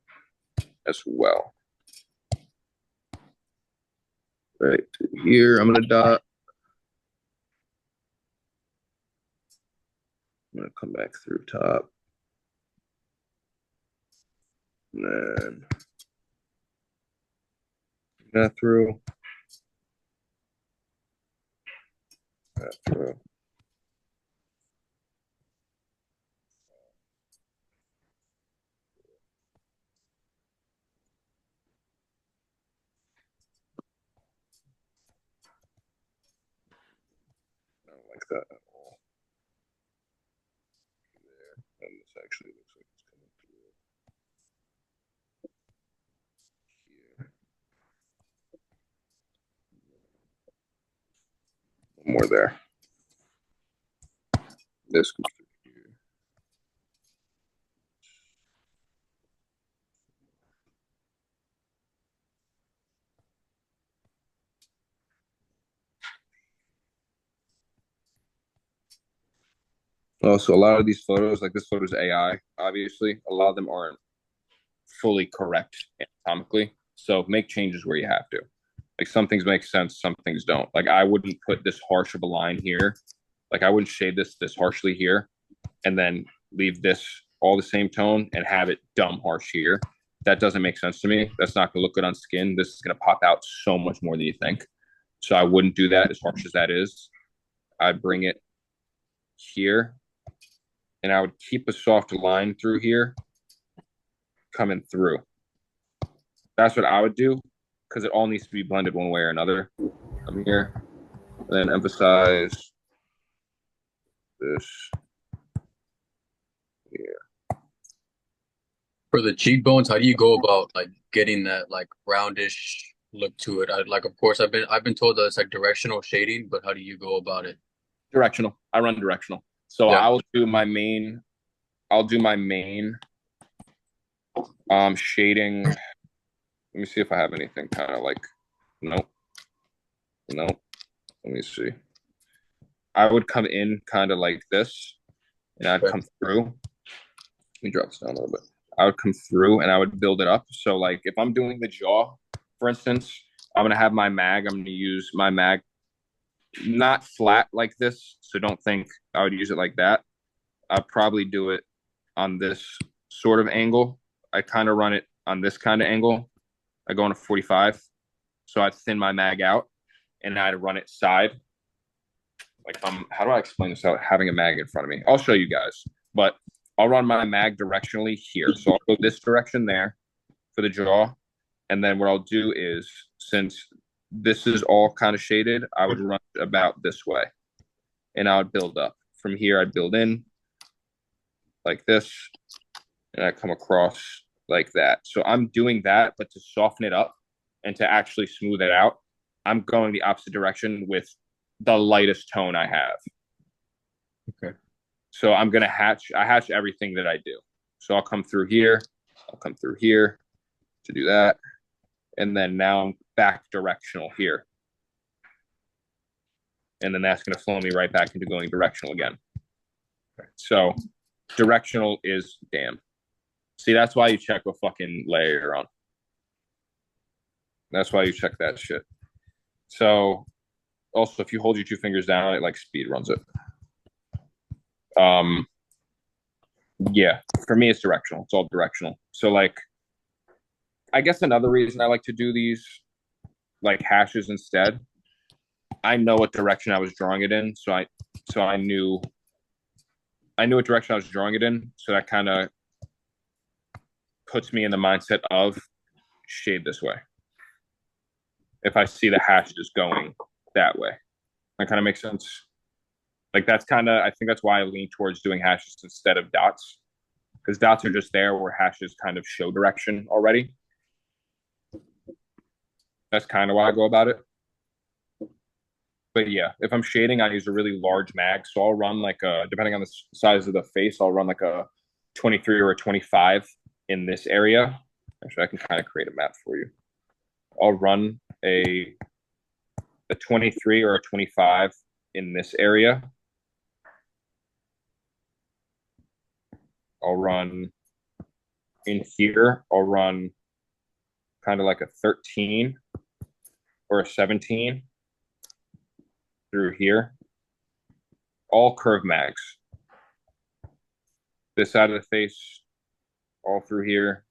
as well. Right here, I'm going to dot. I'm going to come back through top. And then that through. That through. I don't like that at all. There. And this actually looks like it's coming through here. One more there. This goes through here. Also, a lot of these photos, like this photo's AI, obviously, a lot of them aren't fully correct anatomically. So make changes where you have to. Like some things make sense, some things don't. Like I wouldn't put this harsh of a line here. Like I wouldn't shade this harshly here and then leave this all the same tone and have it dumb harsh here. That doesn't make sense to me. That's not going to look good on skin. This is going to pop out so much more than you think. So I wouldn't do that as harsh as that is. I'd bring it here and I would keep a soft line through here coming through. That's what I would do because it all needs to be blended one way or another. Come here, and then emphasize this here. For the cheekbones, how do you go about like getting that like roundish look to it? Like, of course, I've been told that it's like directional shading, but how do you go about it? Directional. I run directional. So Yeah. I'll do my main shading. Let me see if I have anything kind of like, nope. Let me see. I would come in kind of like this and I'd come through. Let me drop this down a little bit. I would come through and I would build it up. So like if I'm doing the jaw, for instance, I'm gonna have my mag. I'm gonna use my mag not flat like this. So don't think I would use it like that. I'd probably do it on this sort of angle. I kind of run it on this kind of angle. I go on a 45. So I'd thin my mag out and I'd run it side. Like how do I explain this without having a mag in front of me? I'll show you guys, but I'll run my mag directionally here. So I'll go this direction there for the jaw. And then what I'll do is, since this is all kind of shaded, I would run it about this way. And I would build up. From here, I'd build in like this. And I come across like that. So I'm doing that, but to soften it up and to actually smooth it out, I'm going the opposite direction with the lightest tone I have. Okay. So I'm gonna hatch. I hatch everything that I do. So I'll come through here. I'll come through here to do that, and then now I'm back directional here, and then that's gonna flow me right back into going directional again. So directional is damn. See, that's why you check what fucking layer you're on. That's why you check that shit. So also, if you hold your two fingers down on it, like speed runs it. Yeah, for me, it's directional. It's all directional. So like, I guess another reason I like to do these like hashes instead, I know what direction I was drawing it in. So I knew what direction I was drawing it in. So that kind of puts me in the mindset of shade this way. If I see the hash just going that way, that kind of makes sense. Like that's kind of, I think that's why I lean towards doing hashes instead of dots, because dots are just there where hashes kind of show direction already. That's kind of why I go about it. But yeah, if I'm shading, I use a really large mag. So I'll run like depending on the size of the face, I'll run like a 23 or a 25 in this area. Actually, I can kind of create a map for you. I'll run a 23 or a 25 in this area. I'll run in here. I'll run kind of like a 13 or a 17 through here. All curve mags. This side of the face, all through here.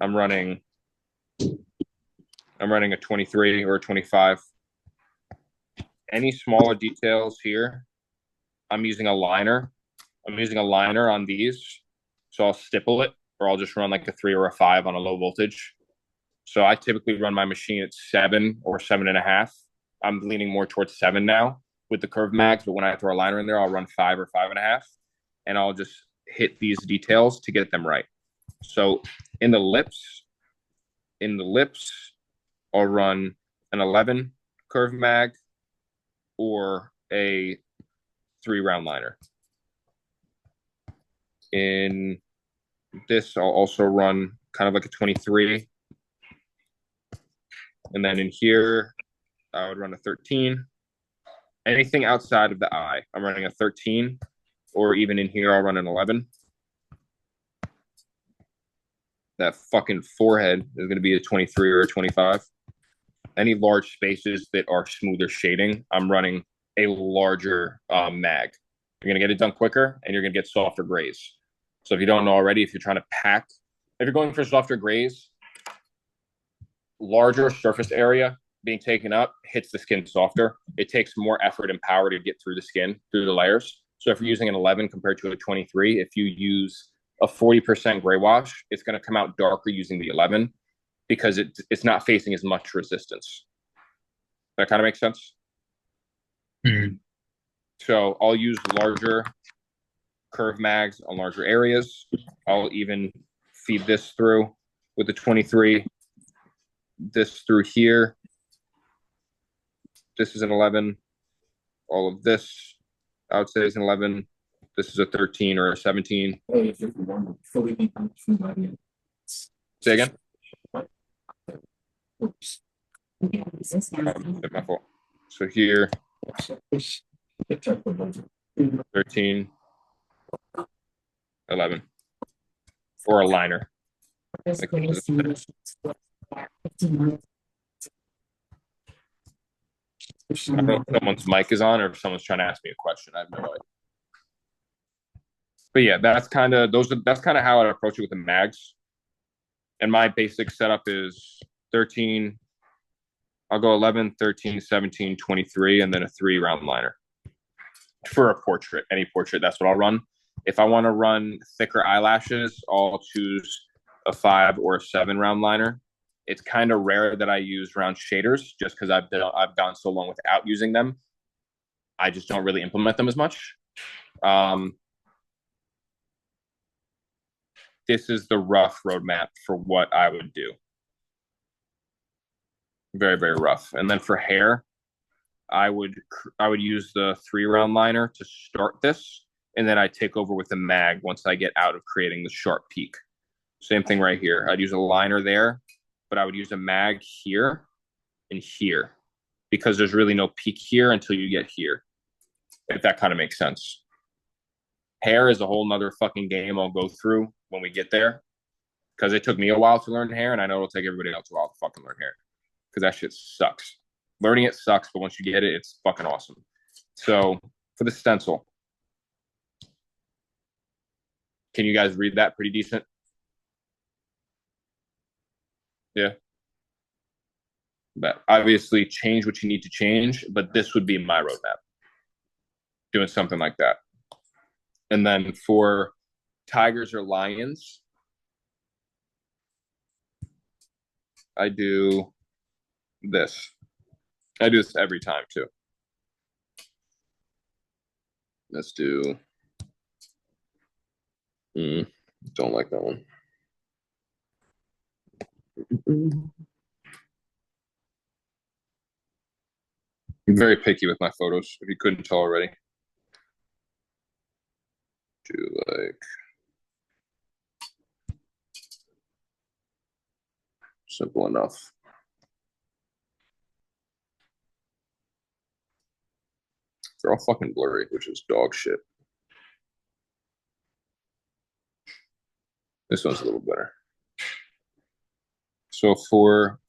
I'm running a 23 or a 25. Any smaller details here, I'm using a liner. I'm using a liner on these. So I'll stipple it, or I'll just run like a 3 or a 5 on a low voltage. So I typically run my machine at 7 or 7.5. I'm leaning more towards 7 now with the curve mags, but when I throw a liner in there, I'll run 5 or 5.5, and I'll just hit these details to get them right. So in the lips, I'll run an 11 curve mag or a 3-round liner. In this, I'll also run kind of like a 23. And then in here, I would run a 13. Anything outside of the eye, I'm running a 13. Or even in here, I'll run an 11. That fucking forehead is going to be a 23 or a 25. Any large spaces that are smoother shading, I'm running a larger mag. You're going to get it done quicker, and you're going to get softer grays. So if you don't know already, if you're trying to pack, if you're going for softer grays, larger surface area being taken up hits the skin softer. It takes more effort and power to get through the skin, through the layers. So if you're using an 11 compared to a 23, if you use a 40% gray wash, it's going to come out darker using the 11 because it's not facing as much resistance. That kind of makes sense? Mm-hmm. So I'll use larger curve mags on larger areas. I'll even feed this through with the 23, this through here. This is an 11. All of this, I would say, is an 11. This is a 13 or a 17. Say again? My fault. So here, 13. 11. Or a liner. I don't know if someone's mic is on or if someone's trying to ask me a question. I have no idea. But yeah, that's kind of how I approach it with the mags. And my basic setup is 13. I'll go 11, 13, 17, 23, and then a 3 round liner. For a portrait, any portrait, that's what I'll run. If I want to run thicker eyelashes, I'll choose a 5 or a 7 round liner. It's kind of rare that I use round shaders just because I've gone so long without using them. I just don't really implement them as much. This is the rough roadmap for what I would do. Very, very rough. And then for hair, I would use the 3 round liner to start this, and then I take over with the mag once I get out of creating the sharp peak. Same thing right here. I'd use a liner there, but I would use a mag here and here because there's really no peak here until you get here, if that kind of makes sense. Hair is a whole nother fucking game I'll go through when we get there because it took me a while to learn hair, and I know it'll take everybody else a while to fucking learn hair because that shit sucks. Learning it sucks, but once you get it, it's fucking awesome. So for the stencil, can you guys read that pretty decent? Yeah. But obviously change what you need to change, but this would be my roadmap. Doing something like that. And then for tigers or lions, I do this. I do this every time too. Let's do. Don't like that one. I'm very picky with my photos, if you couldn't tell already. Do like simple enough. They're all fucking blurry, which is dog shit. This one's a little better. So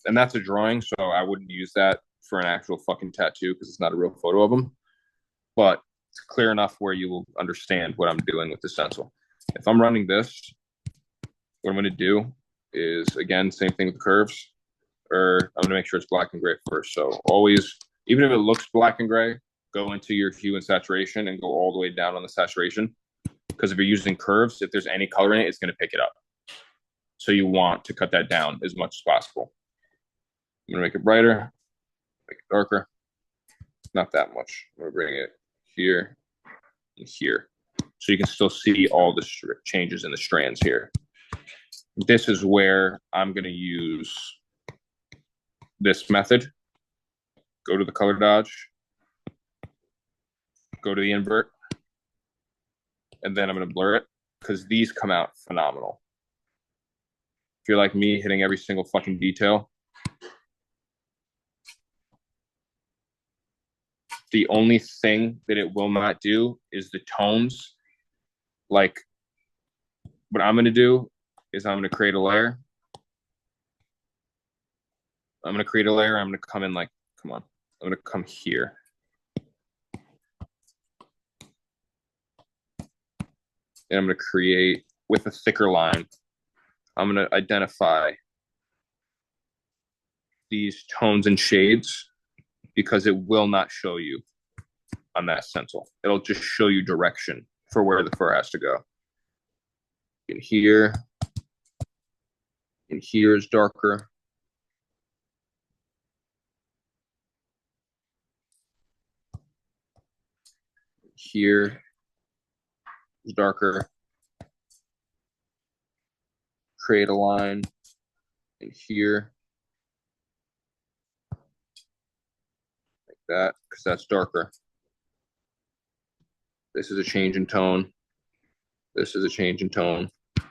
and that's a drawing, so I wouldn't use that for an actual fucking tattoo because it's not a real photo of them. But it's clear enough where you will understand what I'm doing with the stencil. If I'm running this, what I'm going to do is, again, same thing with the curves. I'm going to make sure it's black and gray first. So always, even if it looks black and gray, go into your hue and saturation and go all the way down on the saturation. Because if you're using curves, if there's any color in it, it's going to pick it up. So you want to cut that down as much as possible. I'm going to make it brighter, make it darker. Not that much. I'm going to bring it here and here. So you can still see all the changes in the strands here. This is where I'm going to use this method. Go to the color dodge. Go to the invert. And then I'm going to blur it because these come out phenomenal. If you're like me, hitting every single fucking detail. The only thing that it will not do is the tones. Like, what I'm going to do is I'm going to create a layer. I'm going to create a layer. I'm going to come in like, come on. I'm going to come here. And I'm going to create with a thicker line. I'm going to identify these tones and shades because it will not show you on that stencil. It'll just show you direction for where the fur has to go. In here is darker. Here is darker. Create a line in here. Like that, because that's darker. This is a change in tone. This is a change in tone. If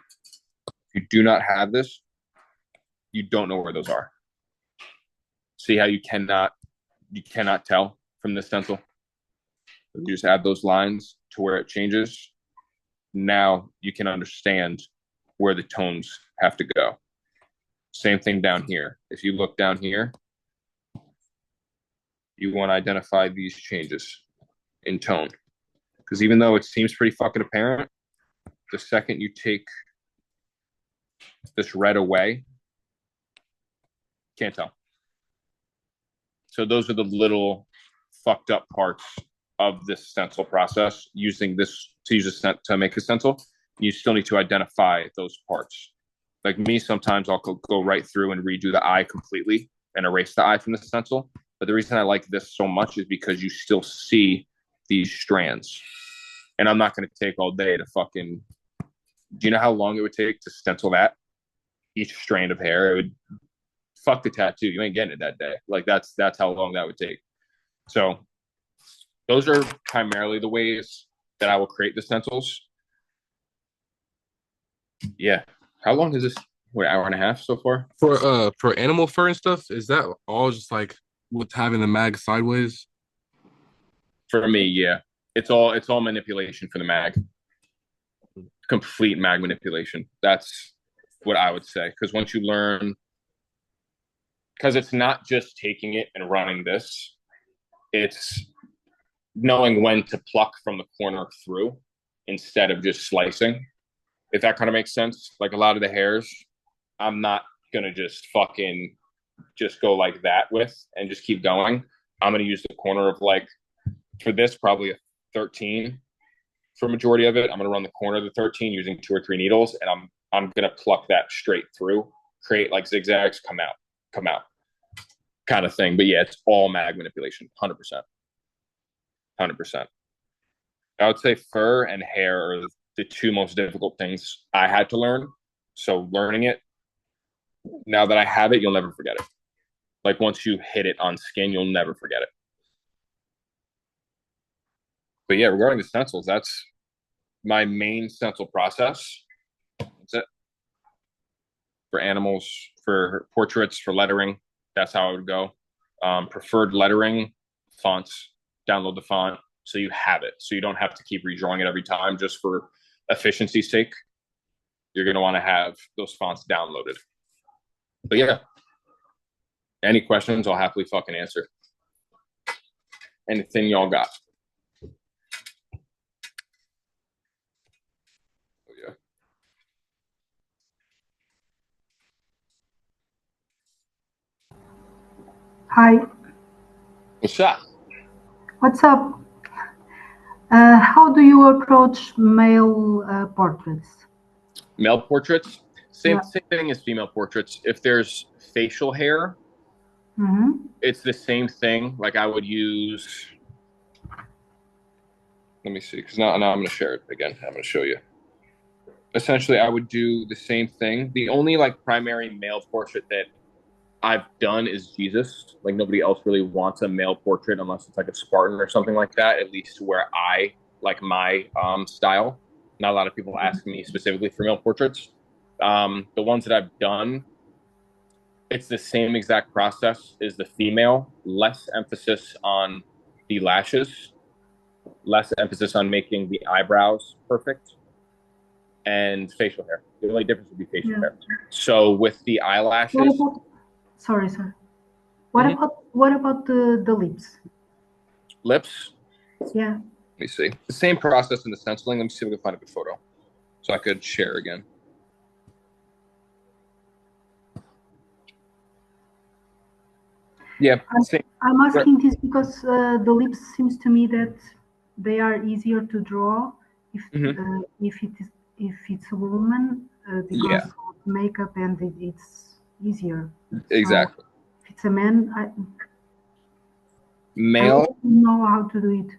you do not have this, you don't know where those are. See how you cannot tell from this stencil? You just add those lines to where it changes. Now you can understand where the tones have to go. Same thing down here. If you look down here, you want to identify these changes in tone. Because even though it seems pretty fucking apparent, the second you take this red away, can't tell. So those are the little fucked up parts of this stencil process. Using this to use a stent to make a stencil, you still need to identify those parts. Like me, sometimes I'll go right through and redo the eye completely and erase the eye from the stencil. But the reason I like this so much is because you still see these strands. And I'm not going to take all day to fucking. Do you know how long it would take to stencil that? Each strand of hair, it would fuck the tattoo. You ain't getting it that day. Like that's how long that would take. So those are primarily the ways that I will create the stencils. Yeah. How long is this? What, hour and a half so far? For animal fur and stuff, is that all just like with having the mag sideways? For me, yeah. It's all manipulation for the mag. Complete mag manipulation. That's what I would say. Because once you learn, because it's not just taking it and running this, it's knowing when to pluck from the corner through instead of just slicing. If that kind of makes sense. Like a lot of the hairs, I'm not gonna just fucking just go like that with and just keep going. I'm gonna use the corner of like, for this, probably a 13 for majority of it. I'm gonna run the corner of the 13 using 2 or 3 needles, and I'm gonna pluck that straight through, create like zigzags, come out, kind of thing. But yeah, it's all mag manipulation, 100%. 100%. I would say fur and hair are the 2 most difficult things I had to learn. So learning it, now that I have it, you'll never forget it. Like once you hit it on skin, you'll never forget it. But yeah, regarding the stencils, that's my main stencil process. That's it. For animals, for portraits, for lettering, that's how I would go. Preferred lettering, fonts, download the font so you have it. So you don't have to keep redrawing it every time just for efficiency's sake. You're going to want to have those fonts downloaded. But yeah, any questions, I'll happily fucking answer. Anything y'all got? Oh, yeah. Hi. What's up? What's up? How do you approach male portraits? Male portraits, same Yeah. thing as female portraits. If there's facial hair, it's the same thing. Like I would use. Let me see, because now I'm going to share it again. I'm going to show you. Essentially, I would do the same thing. The only like primary male portrait that I've done is Jesus. Like nobody else really wants a male portrait unless it's like a Spartan or something like that. At least where I like my style. Not a lot of people ask me specifically for male portraits. The ones that I've done, it's the same exact process as the female. Less emphasis on the lashes, less emphasis on making the eyebrows perfect, and facial hair. The only difference would be facial hair. So with the eyelashes. Sorry. What about the lips? Lips? Yeah. Let me see. The same process in the stenciling. Let me see if we can find a good photo so I could share again. Yeah. I'm asking this because the lips seems to me that they are easier to draw if it's a woman because of makeup and it's easier. Exactly. So if it's a man, male, I don't know how to do it.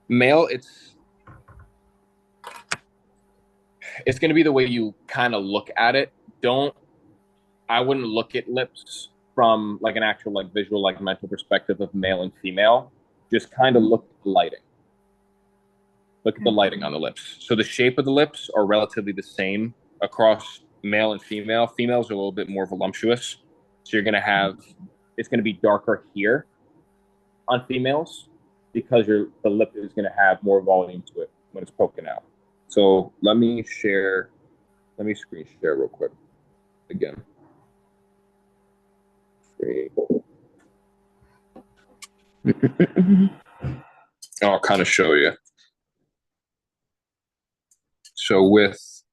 Male, it's going to be the way you kind of look at it. I wouldn't look at lips from like an actual like visual like mental perspective of male and female. Just kind of look at the lighting. Look at the lighting on the lips. So the shape of the lips are relatively the same across male and female. Females are a little bit more voluptuous. So you're going to have, it's going to be darker here on females because the lip is going to have more volume to it when it's poking out. So let me screen share real quick again. I'll kind of show you. So with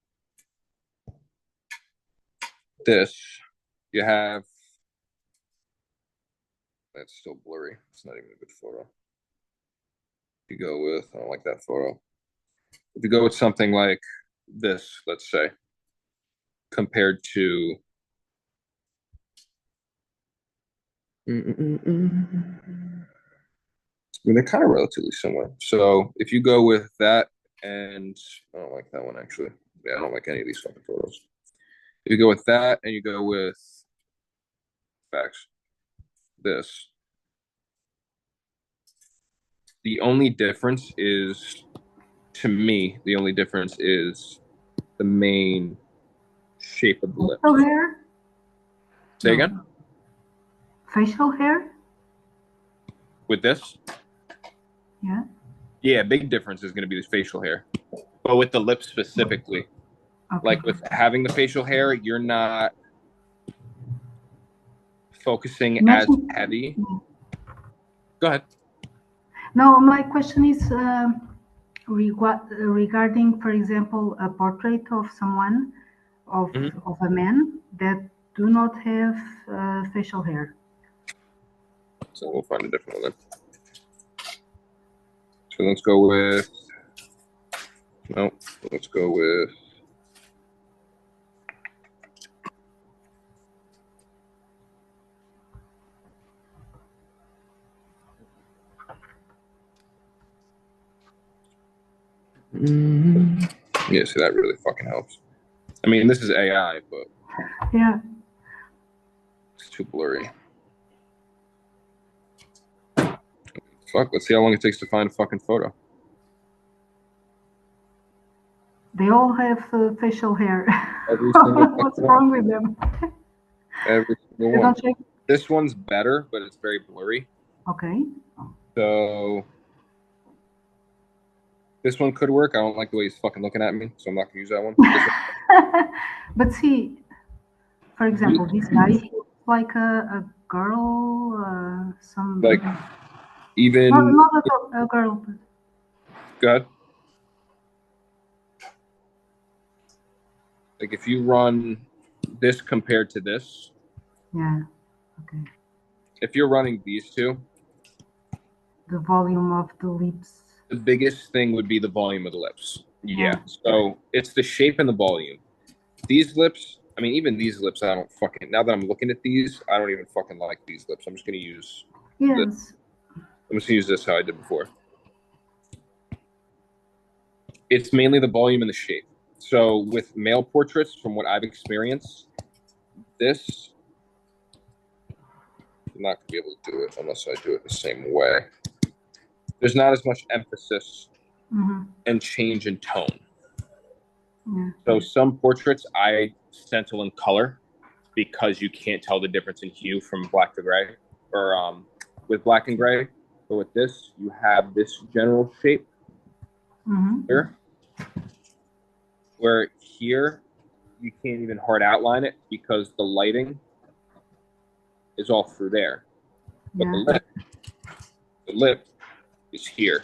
this, you have, that's still blurry. It's not even a good photo. If you go with, I don't like that photo. If you go with something like this, let's say, compared to I mean, they're kind of relatively similar. So if you go with that, and I don't like that one actually. Yeah, I don't like any of these fucking photos. If you go with that and you go with facts, this, the only difference is, to me, the only difference is the main shape of the lips. Facial hair? Say again? Facial hair? With this? Yeah. Yeah, big difference is going to be the facial hair. But with the lips specifically, Okay. like with having the facial hair, you're not focusing as heavy. Go ahead. No, my question is regarding, for example, a portrait of someone, of a man that do not have facial hair. So we'll find a different one then. So let's go with, no, let's go with, yeah, see, that really fucking helps. I mean, this is AI, but yeah, it's too blurry. Fuck, let's see how long it takes to find a fucking photo. they all have facial hair. Every single What's one. wrong with them? Every single They one. don't check. This one's better, but it's very blurry. Okay. So this one could work. I don't like the way he's fucking looking at me, so I'm not gonna use that one. But see, for example, this guy looks like a girl, some like even not a girl. But... Go ahead. Like if you run this compared to this, yeah, okay. If you're running these two, The volume of the lips. the biggest thing would be the volume of the lips. Yeah. So it's the shape and the volume. These lips, I mean, even these lips, I don't fucking, now that I'm looking at these, I don't even fucking like these lips. I'm just going to use this. I'm just going to use this how I did before. It's mainly the volume and the shape. So with male portraits, from what I've experienced, this, I'm not going to be able to do it unless I do it the same way. There's not as much emphasis and change in tone. Yeah. So some portraits I stencil in color because you can't tell the difference in hue from black to gray, or with black and gray. But with this, you have this general shape here, where here you can't even hard outline it because the lighting is all through there. But the lip is here.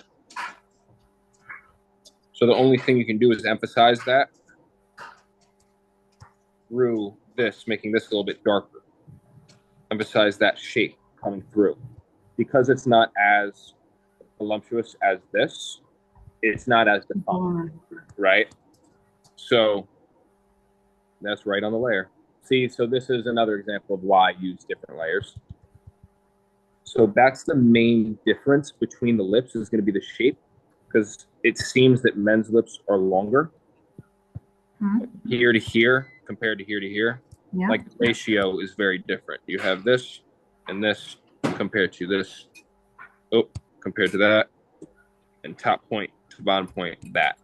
So the only thing you can do is emphasize that through this, making this a little bit darker. Emphasize that shape coming through. Because it's not as voluptuous as this, it's not as defined, right? So that's right on the layer. See, so this is another example of why I use different layers. So that's the main difference between the lips, is going to be the shape, because it seems that men's lips are longer here to here compared to here to here. Yeah. Like the ratio is very different. You have this and this compared to this, compared to that, and top point to bottom point that.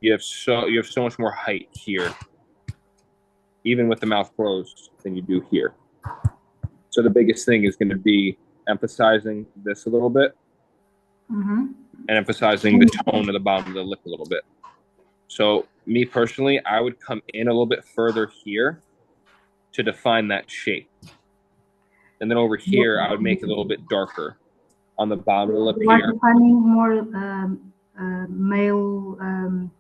You have so much more height here, even with the mouth closed, than you do here. So the biggest thing is going to be emphasizing this a little bit, and emphasizing the tone of the bottom of the lip a little bit. So me personally, I would come in a little bit further here to define that shape. And then over here, I would make it a little bit darker on the bottom of the lip You are here. defining more male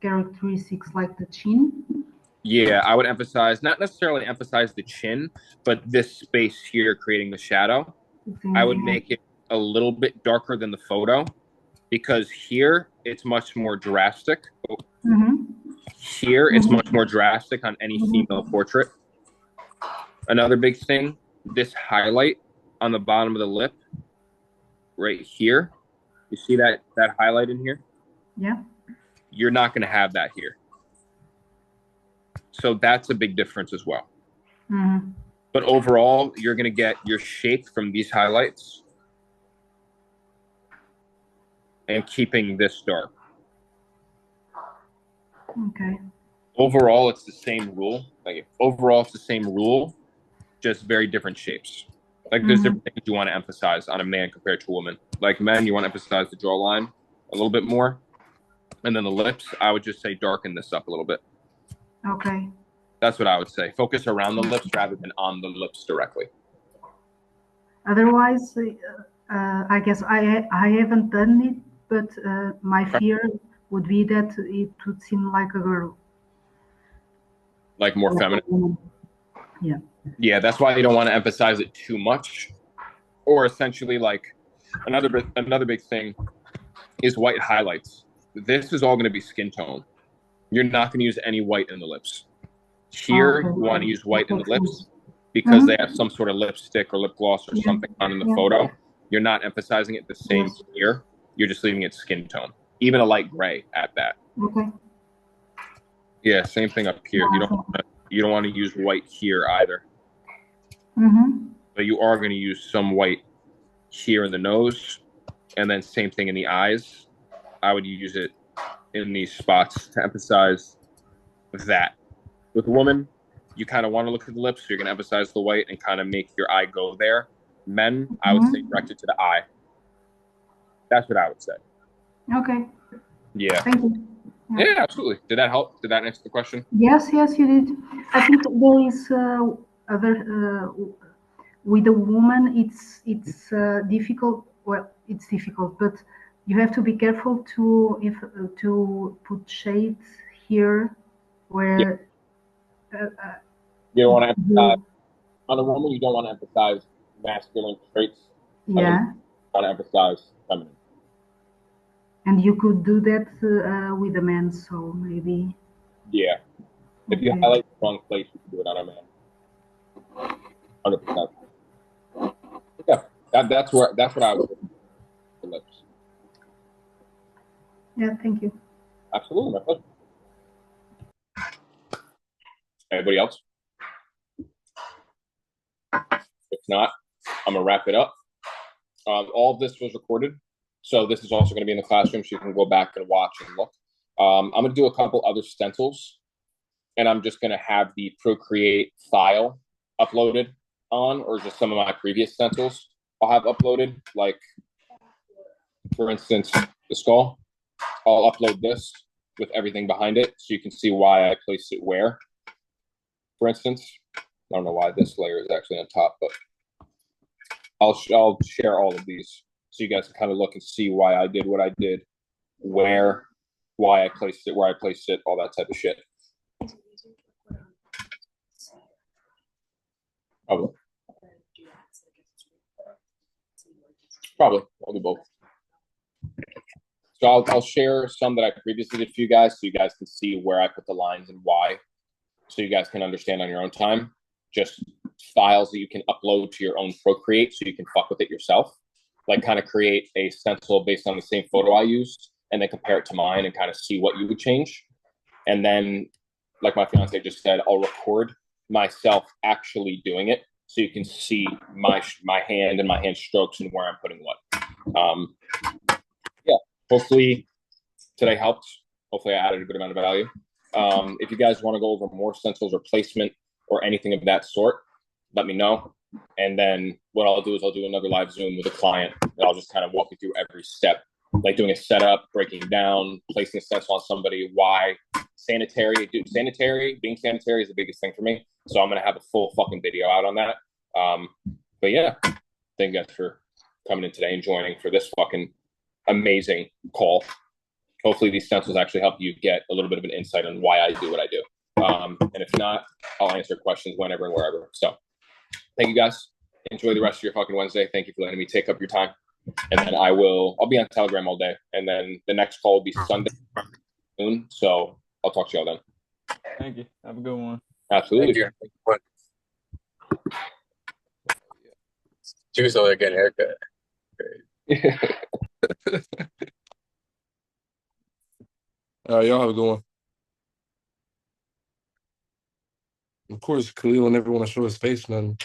characteristics like the chin. Yeah, I would emphasize, not necessarily emphasize the chin, but this space here creating the shadow. I would make it a little bit darker than the photo because here it's much more drastic. Here it's much more drastic on any female portrait. Another big thing, this highlight on the bottom of the lip right here. You see that highlight in here? Yeah. You're not going to have that here. So that's a big difference as well. But overall, you're going to get your shape from these highlights and keeping this dark. Okay. Overall, it's the same rule. Overall, it's the same rule, just very different shapes. There's different things you want to emphasize on a man compared to a woman. Like men, you want to emphasize the jawline a little bit more. And then the lips, I would just say darken this up a little bit. Okay. That's what I would say. Focus around the lips rather than on the lips directly. Otherwise, I guess I haven't done it, but my fear would be that it would seem like a girl. Like more feminine? Yeah. Yeah, that's why you don't want to emphasize it too much. Or essentially, like, another big thing is white highlights. This is all going to be skin tone. You're not going to use any white in the lips. Here, you want to use white in the lips because they have some sort of lipstick or lip gloss or something on in the photo. You're not emphasizing it the same here. You're just leaving it skin tone. Even a light gray at that. Okay. Yeah, same thing up here. You don't want to use white here either. But you are going to use some white here in the nose, and then same thing in the eyes. I would use it in these spots to emphasize that. With a woman, you kind of want to look at the lips, so you're going to emphasize the white and kind of make your eye go there. Men, I would say direct it to the eye. That's what I would say. Okay. Yeah. Thank you. Yeah, absolutely. Did that help? Did that answer the question? Yes, you did. I think there is other with a woman. It's difficult. Well, it's difficult, but you have to be careful to put shades here where. You don't want to emphasize on a woman. You don't want to emphasize masculine traits. Yeah. You want to emphasize feminine. And you could do that with a man, so maybe. Yeah. If you highlight the wrong place, you can do it on a man. 100%. Yeah, that's what I would do. The lips. Yeah, thank you. Absolutely, my pleasure. Anybody else? If not, I'm gonna wrap it up. All of this was recorded, so this is also going to be in the classroom, so you can go back and watch and look. I'm going to do a couple other stencils, and I'm just going to have the Procreate file uploaded on, or just some of my previous stencils I'll have uploaded, like, for instance, the skull. I'll upload this with everything behind it, so you can see why I placed it where. For instance, I don't know why this layer is actually on top, but I'll share all of these so you guys can kind of look and see why I did what I did, why I placed it, where I placed it, all that type of shit. Probably. I'll do both. So I'll share some that I previously did for you guys so you guys can see where I put the lines and why, so you guys can understand on your own time. Just files that you can upload to your own Procreate so you can fuck with it yourself. Like kind of create a stencil based on the same photo I used and then compare it to mine and kind of see what you would change. And then, like my fiance just said, I'll record myself actually doing it so you can see my hand and my hand strokes and where I'm putting what. Yeah, hopefully today helped. Hopefully I added a good amount of value. If you guys want to go over more stencils or placement or anything of that sort, let me know. And then what I'll do is I'll do another live Zoom with a client and I'll just kind of walk you through every step like doing a setup, breaking down, placing a stencil on somebody, why. Sanitary, dude, being sanitary is the biggest thing for me. So I'm gonna have a full fucking video out on that. But yeah, thank you guys for coming in today and joining for this fucking amazing call. Hopefully these stencils actually help you get a little bit of an insight on why I do what I do. And if not, I'll answer questions whenever and wherever. So thank you guys. Enjoy the rest of your fucking Wednesday. Thank you for letting me take up your time. And then I'll be on Telegram all day. And then the next call will be Sunday noon. So I'll talk to y'all then. Thank you. Have a good one. Absolutely. Thank you. Juice over there getting a haircut. Y'all have a good one. Of course, Khalil will never want to show his face, nothing.